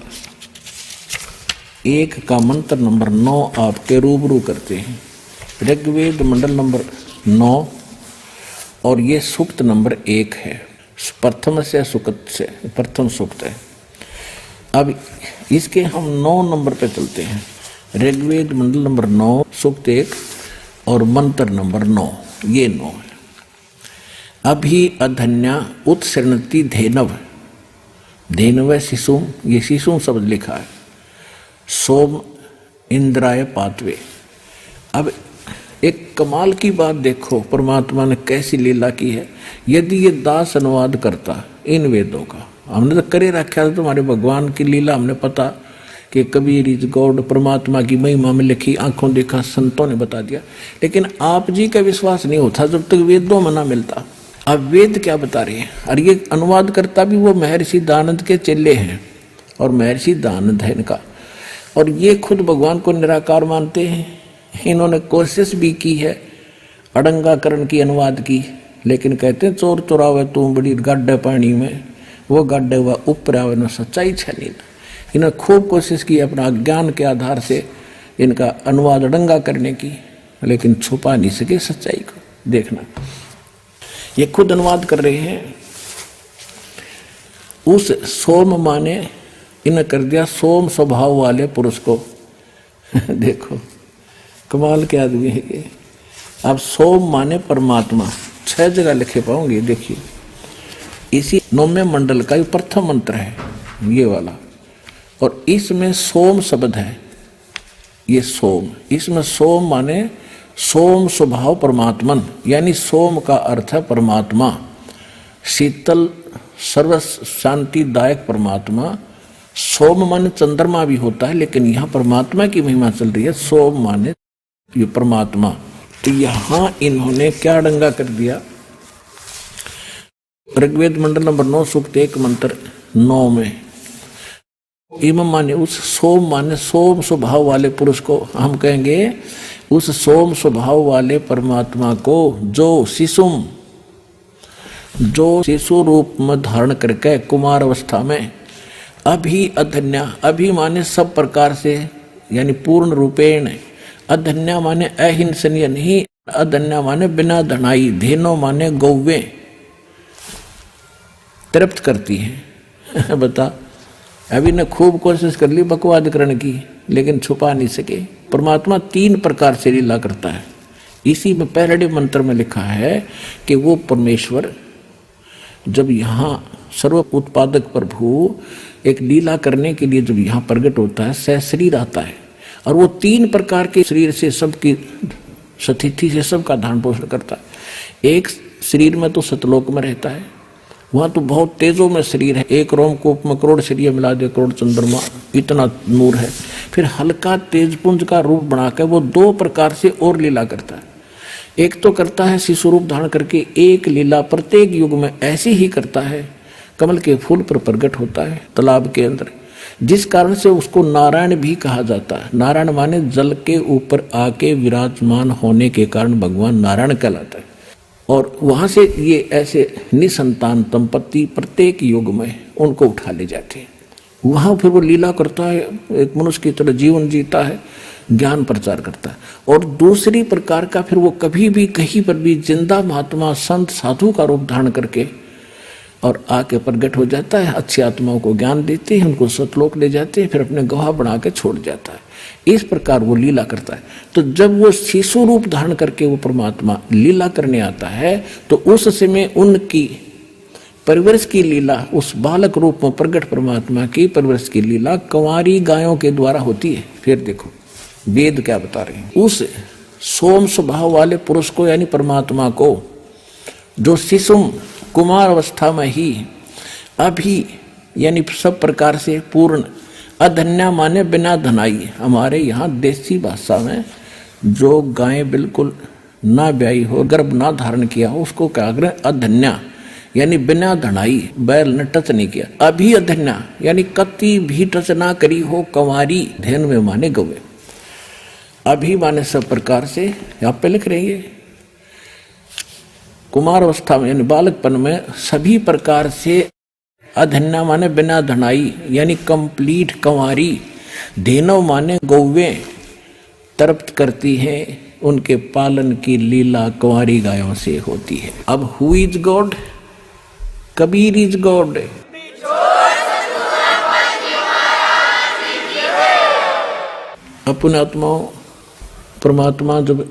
1 का मंत्र नंबर 9 आपके रूबरू करते हैं। ऋग्वेद मंडल नंबर 9 और ये सूक्त नंबर 1 है, प्रथम से सुक्त से प्रथम सूक्त है। अब इसके हम 9 नंबर पे चलते हैं। ऋग्वेद मंडल नंबर 9 सूक्त 1 और मंत्र नंबर 9, ये 9 है। अभी अधन्या उत्सृणति धेनव, धेनव शिशुम, ये शिशुम शब्द लिखा है। सोम इंद्राय पातवे। अब एक कमाल की बात देखो, परमात्मा ने कैसी लीला की है। यदि ये दास अनुवाद करता इन वेदों का, हमने तो करे रखा था तुम्हारे भगवान की लीला, हमने पता कि कबीर इज गॉड, परमात्मा की महिमा में लिखी, आंखों देखा, संतों ने बता दिया, लेकिन आप जी का विश्वास नहीं होता जब तक वेदों में ना मिलता। अब वेद क्या बता रहे हैं, और ये अनुवाद करता भी वो महर्षि दयानंद के चेले हैं, और महर्षि दयानंद है इनका, और ये खुद भगवान को निराकार मानते हैं। इन्होंने कोशिश भी की है अड़ंगाकरण की, अनुवाद की, लेकिन कहते हैं चोर चोरावे तू बड़ी गड्ढे पानी में, वो गड्ढे हुआ ऊपर आवे न सच्चाई छनी। इन्होंने खूब कोशिश की अपना ज्ञान के आधार से इनका अनुवाद अड़ंगा करने की, लेकिन छुपा नहीं सके सच्चाई को। देखना, ये खुद अनुवाद कर रहे हैं। उस सोम माने इन्हें कर दिया सोम स्वभाव वाले पुरुष को। देखो कमाल के आदमी है ये। अब सोम माने परमात्मा, 6 जगह लिखे पाओगे। देखिए इसी 9वें मंडल का ये प्रथम मंत्र है ये वाला, और इसमें सोम शब्द है, ये सोम। इसमें सोम माने सोम स्वभाव परमात्मन, यानी सोम का अर्थ है परमात्मा, शीतल सर्व शांतिदायक परमात्मा, सोम माने चंद्रमा भी होता है, लेकिन यहाँ परमात्मा की महिमा चल रही है। सोम माने ये परमात्मा। तो यहां इन्होंने क्या डंगा कर दिया, ऋग्वेद मंडल नंबर 9 सूक्त 1 मंत्र 9 में इमम माने उस, सोम माने सोम स्वभाव वाले पुरुष को, हम कहेंगे उस सोम स्वभाव वाले परमात्मा को जो शिशु रूप में धारण करके कुमार अवस्था में अभी अधन्या, अभी माने सब प्रकार से यानी पूर्ण रूपेण, अधन्या माने अहिंसनीय नहीं, अधन्या माने बिना धनाई, धेनो माने गौवे तृप्त करती है। बता, अभी ने खूब कोशिश कर ली बकवाद करने की, लेकिन छुपा नहीं सके। परमात्मा 3 प्रकार से लीला करता है। इसी में पहले मंत्र में लिखा है कि वो परमेश्वर जब यहाँ सर्व उत्पादक प्रभु एक लीला करने के लिए जब यहाँ प्रकट होता है, सहशरीर आता है और वो 3 प्रकार के शरीर से सबकी स्थिति से सबका धारण पोषण करता है। एक शरीर में तो सतलोक में रहता है, वहाँ तो बहुत तेजों में शरीर है, एक रोमकूप में करोड़ शरीर मिला दे, करोड़ चंद्रमा, इतना नूर है। फिर हल्का तेजपुंज का रूप बनाकर वो 2 प्रकार से और लीला करता है। एक तो करता है शिशु रूप धारण करके, एक लीला प्रत्येक युग में ऐसी ही करता है, कमल के फूल पर प्रकट होता है तालाब के अंदर, जिस कारण से उसको नारायण भी कहा जाता है। नारायण माने जल के ऊपर आके विराजमान होने के कारण भगवान नारायण कहलाता है। और वहां से ये ऐसे निसंतान दंपति प्रत्येक युग में उनको उठा ले जाते हैं। वहां फिर वो लीला करता है, एक मनुष्य की तरह जीवन जीता है, ज्ञान प्रचार करता है। और दूसरी प्रकार का फिर वो कभी भी कहीं पर भी जिंदा महात्मा संत साधु का रूप धारण करके और आके प्रकट हो जाता है, अच्छी आत्माओं को ज्ञान देते हैं, उनको सतलोक ले जाते हैं, फिर अपने गवाह बना के छोड़ जाता है। इस प्रकार वो लीला करता है। तो जब वो शिशु रूप धारण करके वो परमात्मा लीला करने आता है, तो उस समय उनकी परवरिश की लीला, उस बालक रूप में प्रकट परमात्मा की परवरिश की लीला कंवारी गायों के द्वारा होती है। फिर देखो वेद क्या बता रहे हैं, उस सोम स्वभाव वाले पुरुष को यानी परमात्मा को, जो शिशु कुमार अवस्था में ही अभी यानी सब प्रकार से पूर्ण, अधन्या माने बिना धनाई, हमारे यहाँ देसी भाषा में जो गाय बिल्कुल ना ब्याई हो, गर्भ ना धारण किया हो, उसको क्या करें, अधन्या यानी बिना धनाई, बैल ने टच नहीं किया। अभी अधन्या यानी कति भी टच ना करी हो, कंवारी, धेन में माने गवे, अभी माने सब प्रकार से, यहाँ पे लिख रही है कुमार अवस्था में यानी बालकपन में सभी प्रकार से, अधन्या माने बिना धनाई यानी कंप्लीट कंवारी, धेनो माने गौवे तृप्त करती है, उनके पालन की लीला कंवारी गायों से होती है। अब who is God, Kabir is God. अपने आत्माओं, परमात्मा जब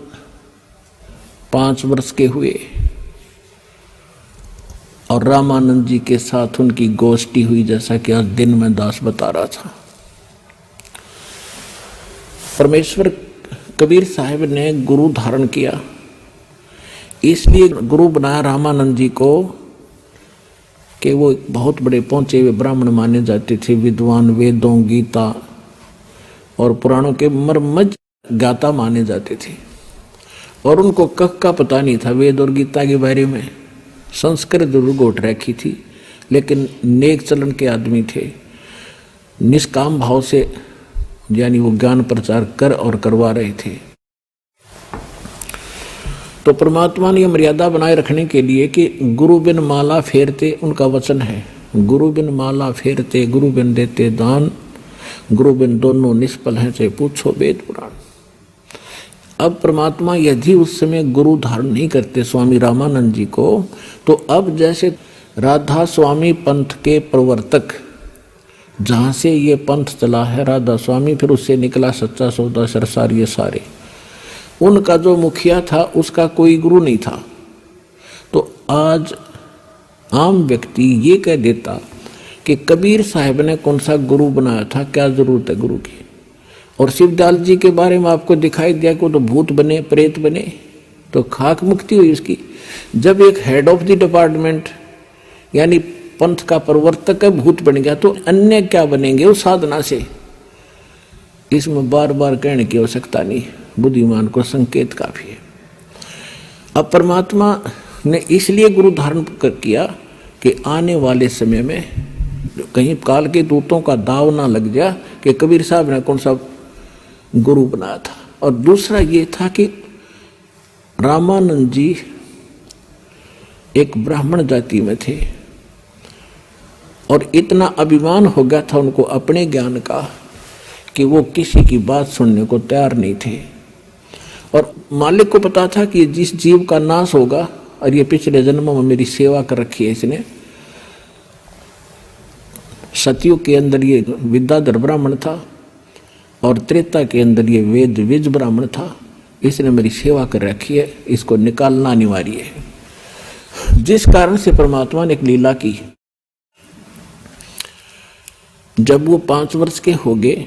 5 वर्ष के हुए और रामानंद जी के साथ उनकी गोष्ठी हुई, जैसा कि आज दिन में दास बता रहा था। परमेश्वर कबीर साहब ने गुरु धारण किया, इसलिए गुरु बनाया रामानंद जी को कि वो बहुत बड़े पहुंचे हुए ब्राह्मण माने जाते थे, विद्वान, वेदों, गीता और पुराणों के मर्मज्ञ गाता माने जाते थे। और उनको कख का पता नहीं था वेद और गीता के बारे में, संस्कृत जरूर गोट रखी थी, लेकिन नेक चलन के आदमी थे, निष्काम भाव से यानी वो ज्ञान प्रचार कर और करवा रहे थे। तो परमात्मा ने मर्यादा बनाए रखने के लिए कि गुरु बिन माला फेरते, उनका वचन है, गुरु बिन माला फेरते, गुरु बिन देते दान, गुरु बिन दोनों निष्फल हैं, चाहे पूछो वेद पुराण। अब परमात्मा यदि उस समय गुरु धारण नहीं करते स्वामी रामानंद जी को, तो अब जैसे राधा स्वामी पंथ के प्रवर्तक, जहाँ से ये पंथ चला है राधा स्वामी, फिर उससे निकला सच्चा सौदा सरसार, ये सारे, उनका जो मुखिया था उसका कोई गुरु नहीं था। तो आज आम व्यक्ति ये कह देता कि कबीर साहब ने कौन सा गुरु बनाया था, क्या जरूरत है गुरु की। और शिवदयाल जी के बारे में आपको दिखाई दिया कि वो तो भूत बने, प्रेत बने, तो खाक मुक्ति हुई उसकी। जब एक हेड ऑफ द डिपार्टमेंट यानी पंथ का प्रवर्तक है, भूत बन गया, तो अन्य क्या बनेंगे उस साधना से? इसमें बार बार कहने की आवश्यकता नहीं, बुद्धिमान को संकेत काफी है। अब परमात्मा ने इसलिए गुरु धारण किया कि आने वाले समय में कहीं काल के दूतों का दाव ना लग जाए कि कबीर साहब ने कौन सा गुरु बनाया था। और दूसरा ये था कि रामानंद जी एक ब्राह्मण जाति में थे और इतना अभिमान हो गया था उनको अपने ज्ञान का कि वो किसी की बात सुनने को तैयार नहीं थे। और मालिक को पता था कि जिस जीव का नाश होगा, और ये पिछले जन्मों में मेरी सेवा कर रखी है इसने, सतयुग के अंदर ये विद्याधर ब्राह्मण था और त्रेता के अंदर ये वेद विज ब्राह्मण था, इसने मेरी सेवा कर रखी है, इसको निकालना अनिवार्य है। जिस कारण से परमात्मा ने एक लीला की। जब वो 5 वर्ष के हो गए,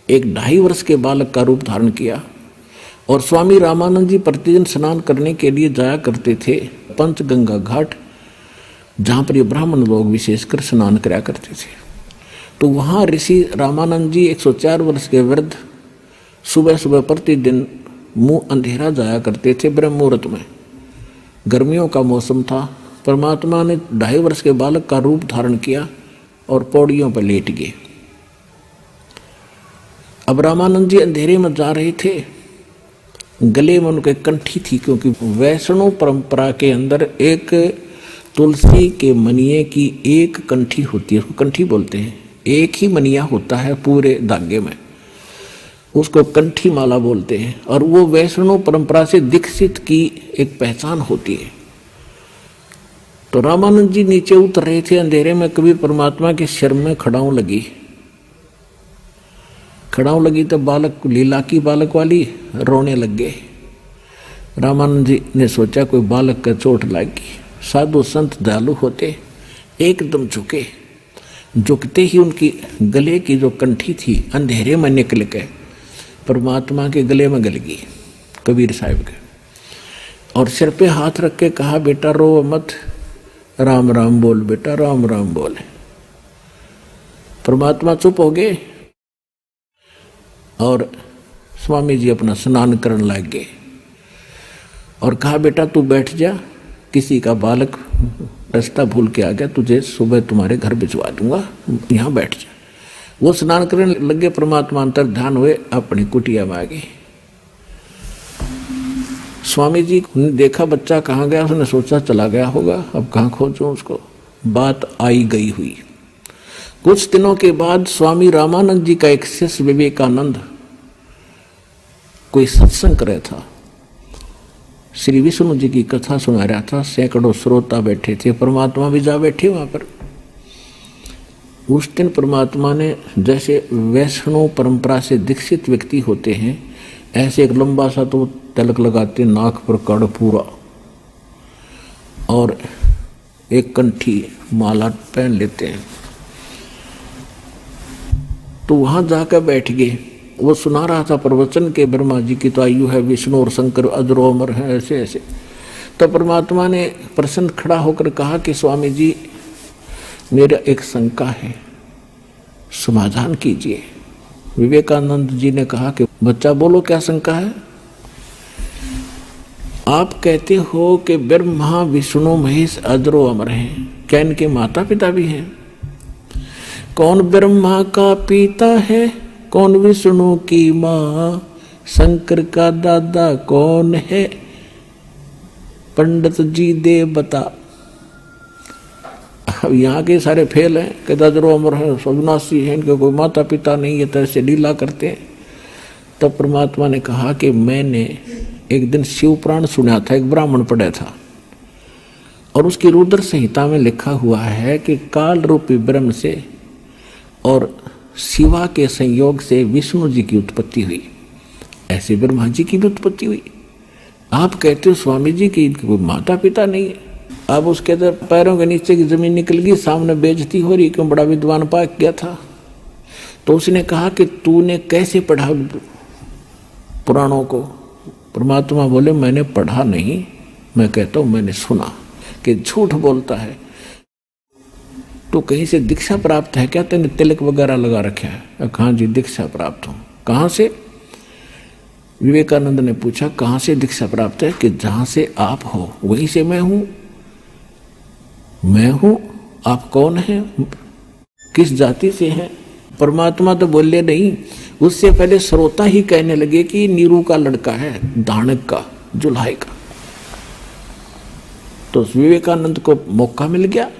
एक 2.5 वर्ष के बालक का रूप धारण किया और स्वामी रामानंद जी प्रतिदिन स्नान करने के लिए जाया करते थे पंचगंगा घाट, जहाँ पर ये ब्राह्मण लोग विशेषकर स्नान कराया करते थे। तो वहाँ ऋषि रामानंद जी 104 वर्ष के वृद्ध सुबह सुबह प्रतिदिन मुँह अंधेरा जाया करते थे ब्रह्म मुहूर्त में। गर्मियों का मौसम था। परमात्मा ने 2.5 वर्ष के बालक का रूप धारण किया और पौड़ियों पर लेट गए। अब रामानंद जी अंधेरे में जा रहे थे, गले में उनके कंठी थी, क्योंकि वैष्णव परंपरा के अंदर एक तुलसी के मनिये की एक कंठी होती है, उसको कंठी बोलते हैं। एक ही मनिया होता है पूरे धागे में, उसको कंठी माला बोलते हैं। और वो वैष्णव परंपरा से दीक्षित की एक पहचान होती है। तो रामानंद जी नीचे उतर रहे थे अंधेरे में, कभी परमात्मा के सिर में खड़ाऊ लगी तो बालक, लीला की बालक वाली, रोने लग गए। रामानंद जी ने सोचा कोई बालक का चोट लगी। साधु संत दयालु होते, एकदम झुके। झुकते ही उनकी गले की जो कंठी थी अंधेरे में निकल के परमात्मा के गले में गल गई, कबीर साहब के। और सिर पे हाथ रख के कहा, बेटा रो मत, राम राम बोल बेटा, राम राम बोल। परमात्मा चुप हो गए और स्वामी जी अपना स्नान करने लग गए और कहा, बेटा तू बैठ जा, किसी का बालक रास्ता भूल के आ गया, तुझे सुबह तुम्हारे घर भिजवा दूंगा, यहाँ बैठ जा। वो स्नान करने लगे, परमात्मा अंतर ध्यान हुए, अपनी कुटिया में आ गए। स्वामी जी ने देखा बच्चा कहाँ गया, उसने सोचा चला गया होगा, अब कहाँ खोजूं उसको। बात आई गई हुई। कुछ दिनों के बाद स्वामी रामानंद जी का एक शिष्य विवेकानंद कोई सत्संग कर रहा था, श्री विष्णु जी की कथा सुना रहा था। सैकड़ों श्रोता बैठे थे, परमात्मा भी जा बैठे वहां पर। उस दिन परमात्मा ने, जैसे वैष्णव परंपरा से दीक्षित व्यक्ति होते हैं, ऐसे एक लंबा सा तो तिलक लगाते, नाक पर कड़ पूरा, और एक कंठी माला पहन लेते हैं। तो वहां जाकर बैठ गए। वो सुना रहा था प्रवचन के, ब्रह्मा जी की तो आयु है, विष्णु और शंकर अजरो अमर हैं, ऐसे ऐसे। तो परमात्मा ने प्रसन्न खड़ा होकर कहा कि स्वामी जी, मेरा एक शंका है, समाधान कीजिए। विवेकानंद जी ने कहा कि बच्चा बोलो, क्या शंका है? आप कहते हो कि ब्रह्मा विष्णु महेश अजरो अमर हैं, क्या इनके माता पिता भी हैं? कौन ब्रह्मा का पिता है, कौन विष्णु की माँ, शंकर का दादा कौन है, पंडित जी दे बता। अब यहाँ के सारे फेल हैं, कि दादरो अमर हैं, सविनाशी हैं, इनके कोई माता पिता नहीं है, तरह से लीला करते हैं। तब परमात्मा ने कहा कि मैंने एक दिन शिव पुराण सुना था, एक ब्राह्मण पढ़ा था, और उसकी रुद्र संहिता में लिखा हुआ है कि काल रूपी ब्रह्म से और शिवा के संयोग से विष्णु जी की उत्पत्ति हुई, ऐसे ब्रह्मा जी की भी उत्पत्ति हुई। आप कहते हो स्वामी जी की इनके कोई माता पिता नहीं है। अब उसके पैरों के नीचे की जमीन निकल गई, सामने बेइज्जती हो रही, क्यों बड़ा विद्वान पाक गया था। तो उसने कहा कि तूने कैसे पढ़ा पुराणों को? परमात्मा बोले, मैंने पढ़ा नहीं, मैं कहता हूँ मैंने सुना कि झूठ बोलता है। तो कहीं से दीक्षा प्राप्त है क्या? तेने तिलक वगैरह लगा रखा है? हाँ जी, दीक्षा प्राप्त हूँ। कहाँ से? विवेकानंद ने पूछा, कहाँ से दीक्षा प्राप्त है? कि जहाँ से आप हो वहीं से मैं हूँ। मैं हूँ, आप कौन हैं, किस जाति से हैं? परमात्मा तो बोले नहीं, उससे पहले श्रोता ही कहने लगे कि नीरू का लड़का है, दानक का, जुल्हाई का। तो विवेकानंद को मौका मिल गया,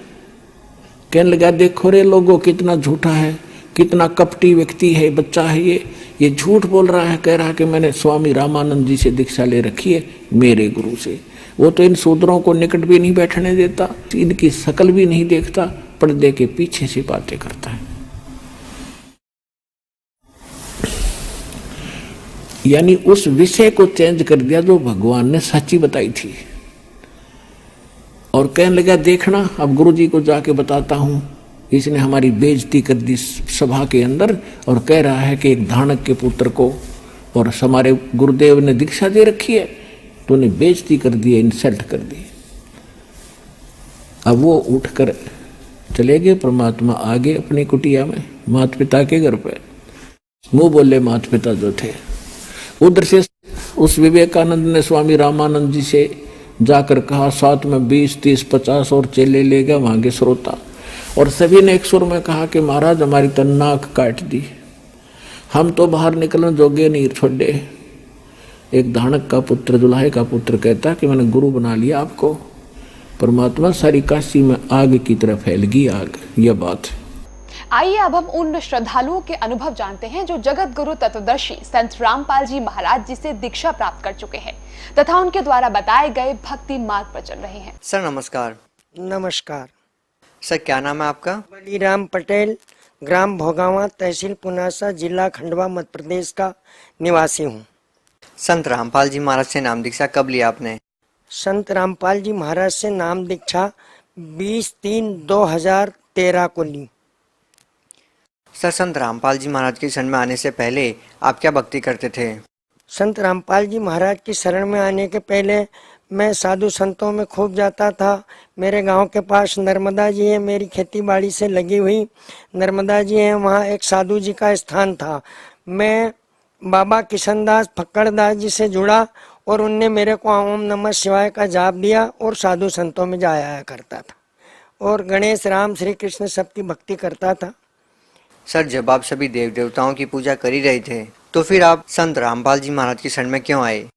कहने लगा, देखो रे लोगों, कितना झूठा है, कितना कपटी व्यक्ति है, बच्चा है ये झूठ बोल रहा है, कह रहा है कि मैंने स्वामी रामानंद जी से दीक्षा ले रखी है, मेरे गुरु से। वो तो इन शूद्रों को निकट भी नहीं बैठने देता, इनकी शकल भी नहीं देखता, पर्दे के पीछे से बातें करता है। यानी उस विषय को चेंज कर दिया जो भगवान ने सच्ची बताई थी। और कहने लगा, देखना अब गुरुजी को जाके बताता हूं, इसने हमारी बेइज्जती कर दी सभा के अंदर, और कह रहा है कि एक धानक के पुत्र को और हमारे गुरुदेव ने दीक्षा दे रखी है, तो उन्हें बेइज्जती कर दी, इंसल्ट कर दी। अब वो उठकर चले गए, परमात्मा आगे अपनी कुटिया में, माता पिता के घर पे। मुंह बोले माता पिता जो थे। उधर से उस विवेकानंद ने स्वामी रामानंद जी से जाकर कहा, साथ में 20, 30, 50 और चेले ले गया वहां के श्रोता, और सभी ने एक सुर में कहा कि महाराज हमारी तो नाक काट दी, हम तो बाहर निकलने जोगे नहीं छोड़े। एक धानक का पुत्र, जुल्हाई का पुत्र कहता कि मैंने गुरु बना लिया आपको। परमात्मा, सारी काशी में आग की तरह फैल गई आग, यह बात है। आइए अब हम उन श्रद्धालुओं के अनुभव जानते हैं जो जगत गुरु तत्वदर्शी संत रामपाल जी महाराज जी से दीक्षा प्राप्त कर चुके हैं तथा उनके द्वारा बताए गए भक्ति मार्ग पर चल रहे हैं। सर नमस्कार। नमस्कार। सर क्या नाम है आपका? बलीराम पटेल, ग्राम भोगावा, तहसील पुनासा, जिला खंडवा, मध्य प्रदेश का निवासी हूँ। संत रामपाल जी महाराज से नाम दीक्षा कब लिया आपने? संत रामपाल जी महाराज से नाम दीक्षा 20/3/2013 को ली। सर संत रामपाल जी महाराज की शरण में आने से पहले आप क्या भक्ति करते थे? संत रामपाल जी महाराज की शरण में आने के पहले मैं साधु संतों में खूब जाता था। मेरे गांव के पास नर्मदा जी है, मेरी खेती बाड़ी से लगी हुई नर्मदा जी है, वहाँ एक साधु जी का स्थान था। मैं बाबा किशनदास फक्कड़दास जी से जुड़ा और उनने मेरे को ओम नमः शिवाय का जाप दिया और साधु संतों में जाया आया करता था और गणेश, राम, श्री कृष्ण सबकी भक्ति करता था। सर जब आप सभी देव देवताओं की पूजा कर ही रहे थे तो फिर आप संत रामपाल जी महाराज की शरण में क्यों आए?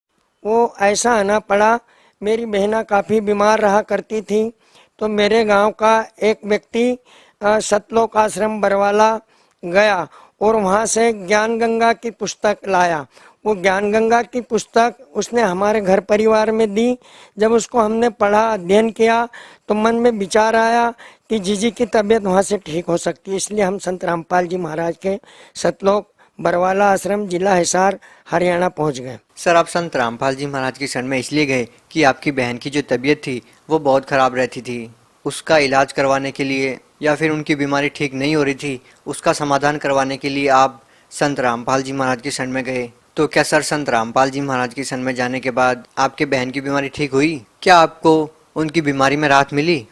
वो ऐसा आना पड़ा, मेरी बहना काफ़ी बीमार रहा करती थी, तो मेरे गांव का एक व्यक्ति सतलोक आश्रम बरवाला गया और वहां से ज्ञान गंगा की पुस्तक लाया। वो ज्ञान गंगा की पुस्तक उसने हमारे घर परिवार में दी। जब उसको हमने पढ़ा, अध्ययन किया, तो मन में विचार आया कि जीजी की तबीयत वहाँ से ठीक हो सकती है। इसलिए हम संत रामपाल जी महाराज के सतलोक बरवाला आश्रम, जिला हिसार, हरियाणा पहुँच गए। सर आप संत रामपाल जी महाराज की शरण में इसलिए गए कि आपकी बहन की जो तबीयत थी वो बहुत खराब रहती थी, उसका इलाज करवाने के लिए, या फिर उनकी बीमारी ठीक नहीं हो रही थी, उसका समाधान करवाने के लिए आप संत रामपाल जी महाराज की शरण में गए। तो क्या सर संत रामपाल जी महाराज की शरण में जाने के बाद आपके बहन की बीमारी ठीक हुई? क्या आपको उनकी बीमारी में राहत मिली?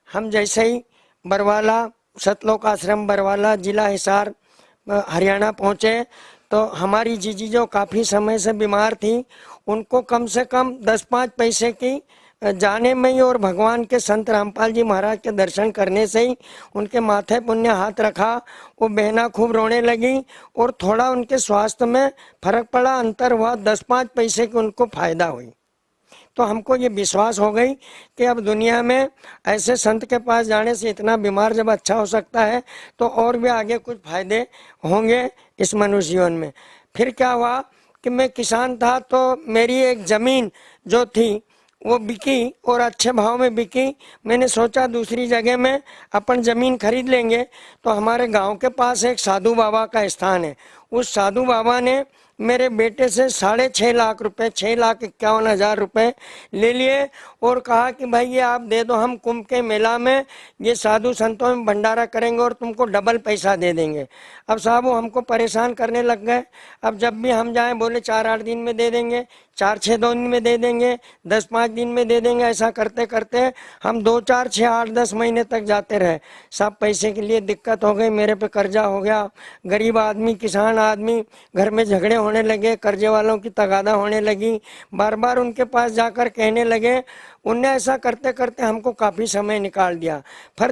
हम जैसे ही बरवाला, सतलोक आश्रम बरवाला, जिला हिसार, हरियाणा पहुँचे तो हमारी जीजी जो काफ़ी समय से बीमार थी, उनको कम से कम 10-5 पैसे की जाने में ही और भगवान के संत रामपाल जी महाराज के दर्शन करने से ही उनके माथे पुण्य हाथ रखा। वो बहना खूब रोने लगी और थोड़ा उनके स्वास्थ्य में फर्क पड़ा, अंतर हुआ, 10-5 पैसे की उनको फायदा हुई। तो हमको ये विश्वास हो गई कि अब दुनिया में ऐसे संत के पास जाने से इतना बीमार जब अच्छा हो सकता है तो और भी आगे कुछ फायदे होंगे इस मनुष्य जीवन में। फिर क्या हुआ कि मैं किसान था, तो मेरी एक ज़मीन जो थी वो बिकी और अच्छे भाव में बिकी। मैंने सोचा दूसरी जगह में अपन ज़मीन खरीद लेंगे। तो हमारे गांव के पास एक साधु बाबा का स्थान है, उस साधु बाबा ने मेरे बेटे से 6.5 लाख रुपए, 6,51,000 रुपए ले लिए और कहा कि भाई ये आप दे दो, हम कुंभ के मेला में ये साधु संतों में भंडारा करेंगे और तुमको डबल पैसा दे देंगे। अब साहब वो हमको परेशान करने लग गए। अब जब भी हम जाएं बोले 4-8 दिन में दे देंगे, 4-6 दिन में दे देंगे, 10-5 दिन में दे देंगे। ऐसा करते करते हम 2-4-6-8-10 महीने तक जाते रहे। सब पैसे के लिए दिक्कत हो गई, मेरे पे कर्जा हो गया। गरीब आदमी, किसान आदमी, घर में झगड़े होने लगे, कर्जे वालों की तगादा होने लगी। बार बार उनके पास जाकर कहने लगे। उनने ऐसा करते करते हमको काफ़ी समय निकाल दिया। फिर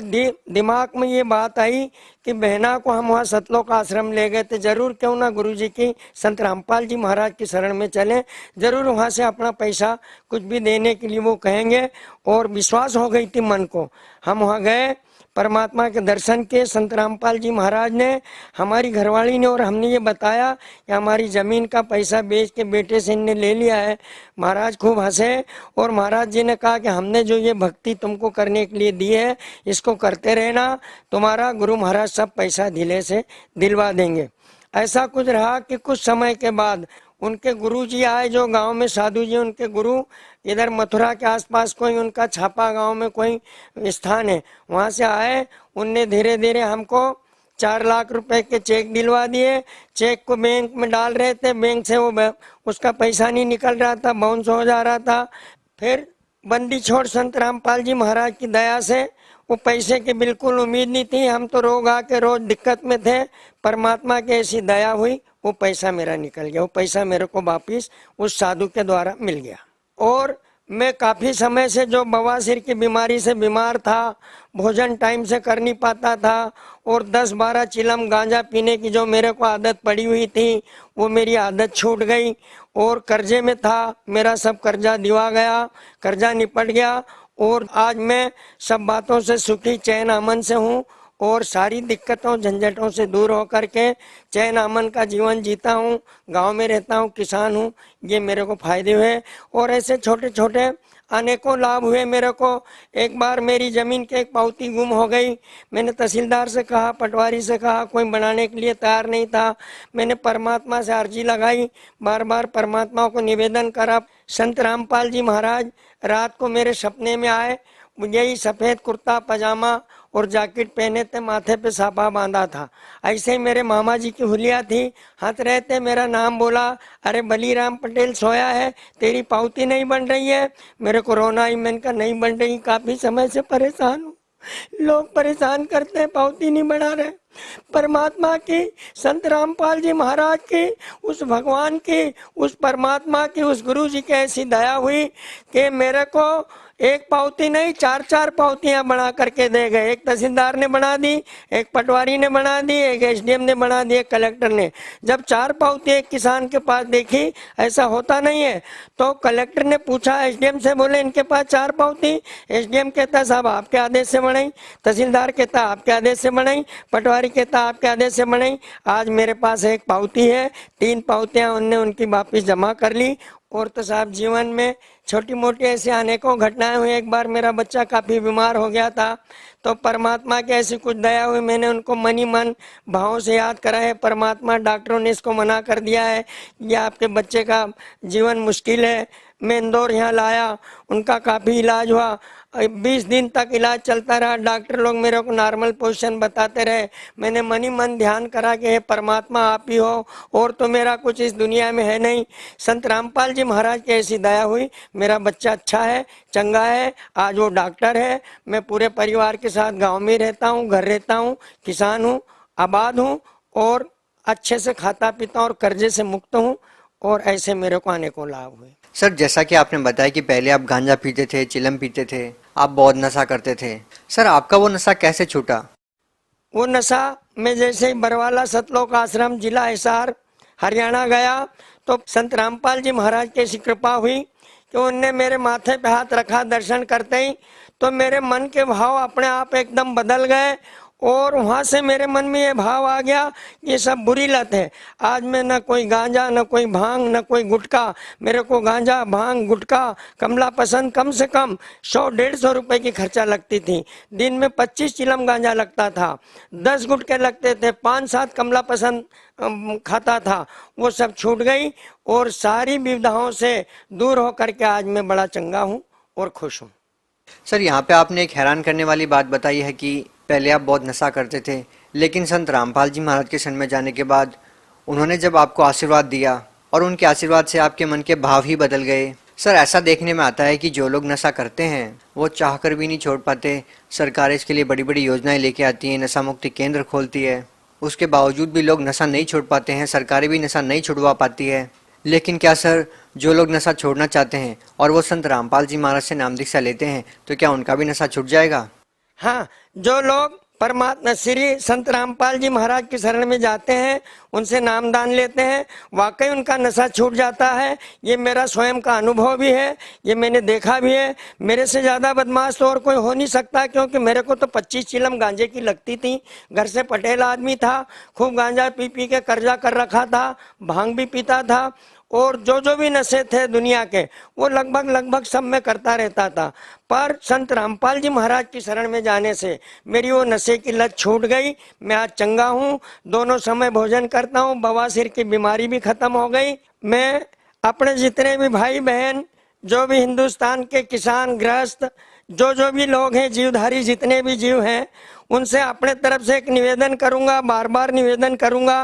दिमाग में ये बात आई कि बहना को हम वहाँ सतलोक आश्रम ले गए थे, जरूर क्यों ना गुरुजी की, संत रामपाल जी महाराज की शरण में चलें, जरूर वहाँ से अपना पैसा कुछ भी देने के लिए वो कहेंगे। और विश्वास हो गई थी मन को। हम वहाँ गए, परमात्मा के दर्शन के। संत रामपाल जी महाराज ने, हमारी घरवाली ने और हमने ये बताया कि हमारी ज़मीन का पैसा बेच के बेटे से इनने ले लिया है। महाराज खूब हंसे और महाराज जी ने कहा कि हमने जो ये भक्ति तुमको करने के लिए दी है, इसको करते रहना, तुम्हारा गुरु महाराज सब पैसा ढीले से दिलवा देंगे। ऐसा कुछ रहा कि कुछ समय के बाद उनके गुरु जी आए, जो गांव में साधु जी उनके गुरु, इधर मथुरा के आसपास कोई उनका छापा गांव में कोई स्थान है, वहां से आए। उनने धीरे धीरे हमको 4 लाख रुपए के चेक दिलवा दिए। चेक को बैंक में डाल रहे थे, बैंक से वो उसका पैसा नहीं निकल रहा था, बाउंस हो जा रहा था। फिर बंदी छोड़ संत रामपाल जी महाराज की दया से वो पैसे की बिल्कुल उम्मीद नहीं थी, हम तो रोग आके रोज दिक्कत में थे। परमात्मा की ऐसी दया हुई, वो पैसा मेरा निकल गया। वो पैसा मेरे को वापिस उस साधु के द्वारा मिल गया। और मैं काफ़ी समय से जो बवासीर की बीमारी से बीमार था, भोजन टाइम से कर नहीं पाता था, और 10-12 चिलम गांजा पीने की जो मेरे को आदत पड़ी हुई थी, वो मेरी आदत छूट गई। और कर्जे में था, मेरा सब कर्जा दिवा गया, कर्जा निपट गया। और आज मैं सब बातों से सुखी, चैन अमन से हूँ और सारी दिक्कतों झंझटों से दूर होकर के चैन अमन का जीवन जीता हूँ। गांव में रहता हूँ, किसान हूँ, ये मेरे को फायदे हुए। और ऐसे छोटे छोटे अनेकों लाभ हुए मेरे को। एक बार मेरी जमीन की एक पावती गुम हो गई। मैंने तहसीलदार से कहा, पटवारी से कहा, कोई बनाने के लिए तैयार नहीं था। मैंने परमात्मा से अर्जी लगाई, बार बार परमात्मा को निवेदन करा। संत रामपाल जी महाराज रात को मेरे सपने में आए। यही सफ़ेद कुर्ता पजामा और जैकेट पहने थे, माथे पे साफा बांधा था। ऐसे ही मेरे मामा जी की हुलिया थी, हंस रहे थे, मेरा नाम बोला, अरे बलीराम पटेल सोया है, तेरी पावती नहीं बन रही है। मेरे को रोना आई, मैंने कहा नहीं बन रही, काफ़ी समय से परेशान हूँ, लोग परेशान करते हैं, पावती नहीं बना रहे। परमात्मा की, संत रामपाल जी महाराज की, उस भगवान की, उस परमात्मा की, उस गुरु जी की ऐसी दया हुई कि मेरे को एक पावती नहीं 4-4 पावतियां बना करके दे गए। एक तहसीलदार ने बना दी, एक पटवारी ने बना दी, एक एसडीएम ने बना दी, एक कलेक्टर ने। जब 4 पावती एक किसान के पास देखी, ऐसा होता नहीं है, तो कलेक्टर ने पूछा एसडीएम से, बोले इनके पास 4 पावती। एसडीएम कहता साहब आपके आदेश से बनाई, तहसीलदार कहता आपके आदेश से बनाई, पटवारी कहता आपके आदेश से बनाई। आज मेरे पास एक पावती है, 3 पावतियां उनने उनकी वापिस जमा कर ली। और तो साहब जीवन में छोटी मोटी ऐसी अनेकों घटनाएं हुई। एक बार मेरा बच्चा काफ़ी बीमार हो गया था, तो परमात्मा की ऐसी कुछ दया हुई, मैंने उनको मनी मन भावों से याद करा है। परमात्मा, डॉक्टरों ने इसको मना कर दिया है, ये आपके बच्चे का जीवन मुश्किल है। मैं इंदौर यहाँ लाया, उनका काफ़ी इलाज हुआ, 20 दिन तक इलाज चलता रहा। डॉक्टर लोग मेरे को नॉर्मल पोजीशन बताते रहे। मैंने मनी मन ध्यान करा कि हे परमात्मा आप ही हो, और तो मेरा कुछ इस दुनिया में है नहीं। संत रामपाल जी महाराज की ऐसी दया हुई, मेरा बच्चा अच्छा है, चंगा है, आज वो डॉक्टर है। मैं पूरे परिवार के साथ गाँव में रहता हूँ, घर रहता हूँ, किसान हूँ, आबाद हूँ, और अच्छे से खाता पीता हूँ और कर्जे से मुक्त हूँ। और ऐसे मेरे को अनेकों लाभ हुए। सर, जैसा कि आपने बताया कि पहले आप गांजा पीते थे, चिलम पीते थे, आप बहुत नशा करते थे। सर, आपका वो नशा कैसे छूटा? वो नशा, मैं जैसे ही बरवाला सतलोक आश्रम, जिला हिसार, हरियाणा गया, तो संत रामपाल जी महाराज की ऐसी कृपा हुई कि उनने मेरे माथे पे हाथ रखा दर्शन करते ही, तो मेरे मन के भाव अपने आप एकदम बदल गए। और वहाँ से मेरे मन में ये भाव आ गया ये सब बुरी लत है। आज मैं न कोई गांजा, न कोई भांग, न कोई गुटखा। मेरे को गांजा, भांग, गुटखा, कमला पसंद कम से कम 100-150 रुपए की खर्चा लगती थी। दिन में 25 चिलम गांजा लगता था, 10 गुटके लगते थे, 5-7 कमला पसंद खाता था। वो सब छूट गई और सारी विविधाओं से दूर होकर के आज मैं बड़ा चंगा हूँ और खुश हूँ। सर, यहाँ पे आपने एक हैरान करने वाली बात बताई है कि पहले आप बहुत नशा करते थे, लेकिन संत रामपाल जी महाराज के शरण में जाने के बाद उन्होंने जब आपको आशीर्वाद दिया और उनके आशीर्वाद से आपके मन के भाव ही बदल गए। सर, ऐसा देखने में आता है कि जो लोग नशा करते हैं वो चाहकर भी नहीं छोड़ पाते। सरकार इसके लिए बड़ी बड़ी योजनाएं लेके आती है, नशा मुक्ति केंद्र खोलती है, उसके बावजूद भी लोग नशा नहीं छोड़ पाते हैं, सरकारें भी नशा नहीं छुड़वा पाती है। लेकिन क्या सर, जो लोग नशा छोड़ना चाहते हैं और वो संत रामपाल जी महाराज से नाम दीक्षा लेते हैं तो क्या उनका भी नशा छूट जाएगा? हाँ, जो लोग परमात्मा श्री संत रामपाल जी महाराज की शरण में जाते हैं, उनसे नामदान लेते हैं, वाकई उनका नशा छूट जाता है। ये मेरा स्वयं का अनुभव भी है, ये मैंने देखा भी है। मेरे से ज़्यादा बदमाश तो और कोई हो नहीं सकता, क्योंकि मेरे को तो 25 चिलम गांजे की लगती थी। घर से पटेल आदमी था, खूब गांजा पी पी के कर्जा कर रखा था, भांग भी पीता था और जो भी नशे थे दुनिया के वो लगभग सब मैं करता रहता था। पर संत रामपाल जी महाराज की शरण में जाने से मेरी वो नशे की लत छूट गई। मैं आज चंगा हूँ, दोनों समय भोजन करता हूँ, बवासीर की बीमारी भी खत्म हो गई। मैं अपने जितने भी भाई बहन, जो भी हिंदुस्तान के किसान, गृहस्थ, जो भी लोग हैं, जीवधारी जितने भी जीव हैं, उनसे अपने तरफ से एक निवेदन करूंगा, बार बार निवेदन करूंगा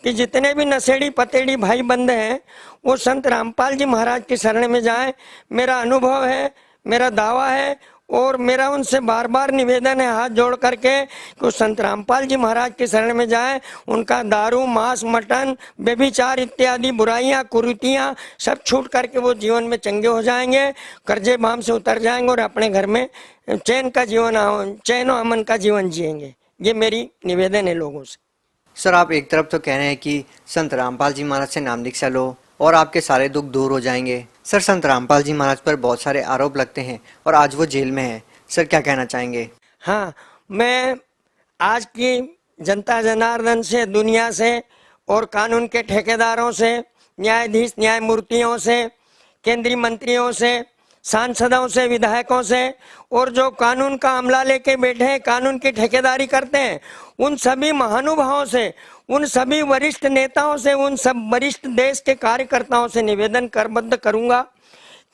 कि जितने भी नशेड़ी पतेड़ी भाई बंद हैं वो संत रामपाल जी महाराज की शरण में जाएं। मेरा अनुभव है, मेरा दावा है और मेरा उनसे बार बार निवेदन है हाथ जोड़ करके कि संत रामपाल जी महाराज की शरण में जाएं। उनका दारू, मांस, मटन, व्यभिचार इत्यादि बुराइयां, कुरीतियां सब छूट करके वो जीवन में चंगे हो जाएंगे, कर्जे बाम से उतर जाएंगे और अपने घर में चैन और अमन का जीवन जिएंगे। ये मेरी निवेदन है लोगों से। सर, आप एक तरफ तो कह रहे हैं कि संत रामपाल जी महाराज से नाम दीक्षा लो और आपके सारे दुख दूर हो जाएंगे। सर, संत रामपाल जी महाराज पर बहुत सारे आरोप लगते हैं और आज वो जेल में है। सर, क्या कहना चाहेंगे? हाँ, मैं आज की जनता जनार्दन से, दुनिया से और कानून के ठेकेदारों से, न्यायाधीश, न्यायमूर्तियों से, केंद्रीय मंत्रियों से, सांसदों से, विधायकों से और जो कानून का अमला लेके बैठे हैं, कानून की ठेकेदारी करते हैं, उन सभी महानुभावों से, उन सभी वरिष्ठ नेताओं से, उन सब वरिष्ठ देश के कार्यकर्ताओं से निवेदन करबद्ध करूंगा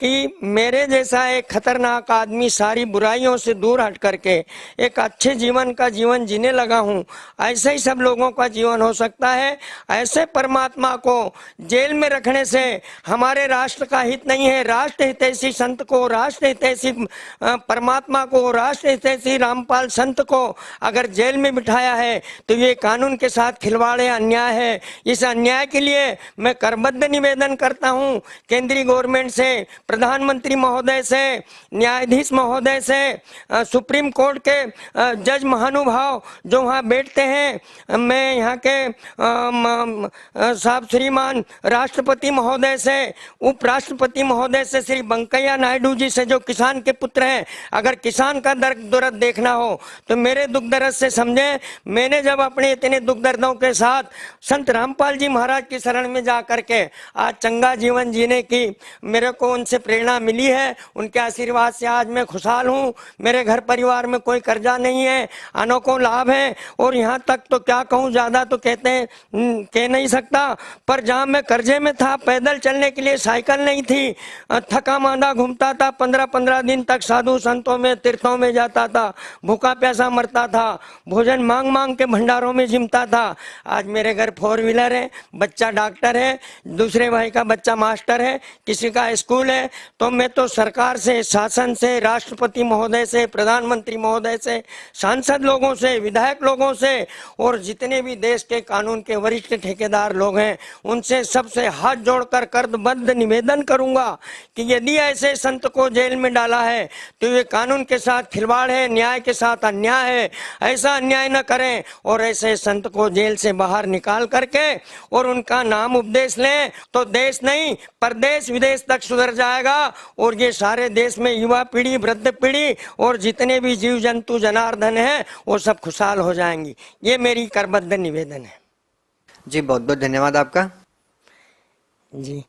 कि मेरे जैसा एक खतरनाक आदमी सारी बुराइयों से दूर हट करके एक अच्छे जीवन का जीवन जीने लगा हूँ। ऐसे ही सब लोगों का जीवन हो सकता है। ऐसे परमात्मा को जेल में रखने से हमारे राष्ट्र का हित नहीं है। राष्ट्र हितैषी संत को, राष्ट्र हितैषी परमात्मा को, राष्ट्र हितैषी रामपाल संत को अगर जेल में बिठाया है तो ये कानून के साथ खिलवाड़ है, अन्याय है। इस अन्याय के लिए मैं करबद्ध निवेदन करता हूँ केंद्रीय गवर्नमेंट से, प्रधानमंत्री महोदय से, न्यायाधीश महोदय से, सुप्रीम कोर्ट के जज महानुभाव जो वहाँ बैठते हैं, मैं यहाँ के साहब श्रीमान राष्ट्रपति महोदय से, उपराष्ट्रपति महोदय से, श्री वेंकैया नायडू जी से, जो किसान के पुत्र हैं, अगर किसान का दर्द देखना हो तो मेरे दुख दर्द से समझें। मैंने जब अपने इतने दुख दर्दों के साथ संत रामपाल जी महाराज की शरण में जा करके आज चंगा जीवन जीने की मेरे को उनसे प्रेरणा मिली है, उनके आशीर्वाद से आज मैं खुशहाल हूँ। मेरे घर परिवार में कोई कर्जा नहीं है, अनोखों लाभ है और यहाँ तक तो क्या कहूँ, ज्यादा तो कह नहीं सकता, पर जहाँ मैं कर्जे में था, पैदल चलने के लिए साइकिल नहीं थी, थका मांदा घूमता था, 15-15 दिन तक साधु संतों में, तीर्थों में जाता था, भूखा प्यासा मरता था, भोजन मांग मांग के भंडारों में जिमता था। आज मेरे घर 4 व्हीलर है, बच्चा डॉक्टर है, दूसरे भाई का बच्चा मास्टर है, किसी का स्कूल है। तो मैं तो सरकार से, शासन से, राष्ट्रपति महोदय से, प्रधानमंत्री महोदय से, सांसद लोगों से, विधायक लोगों से और जितने भी देश के कानून के वरिष्ठ ठेकेदार लोग हैं, उनसे सबसे हाथ जोड़कर करबद्ध निवेदन करूंगा कि यदि ऐसे संत को जेल में डाला है तो ये कानून के साथ खिलवाड़ है, न्याय के साथ अन्याय है। ऐसा अन्याय न करें और ऐसे संत को जेल से बाहर निकाल करके और उनका नाम उपदेश लें तो देश नहीं, प्रदेश विदेश तक सुधर जाए। जाएगा और ये सारे देश में युवा पीढ़ी, वृद्ध पीढ़ी और जितने भी जीव जंतु जनार्दन हैं वो सब खुशहाल हो जाएंगी। ये मेरी करबद्ध निवेदन है। जी बहुत बहुत धन्यवाद आपका। जी।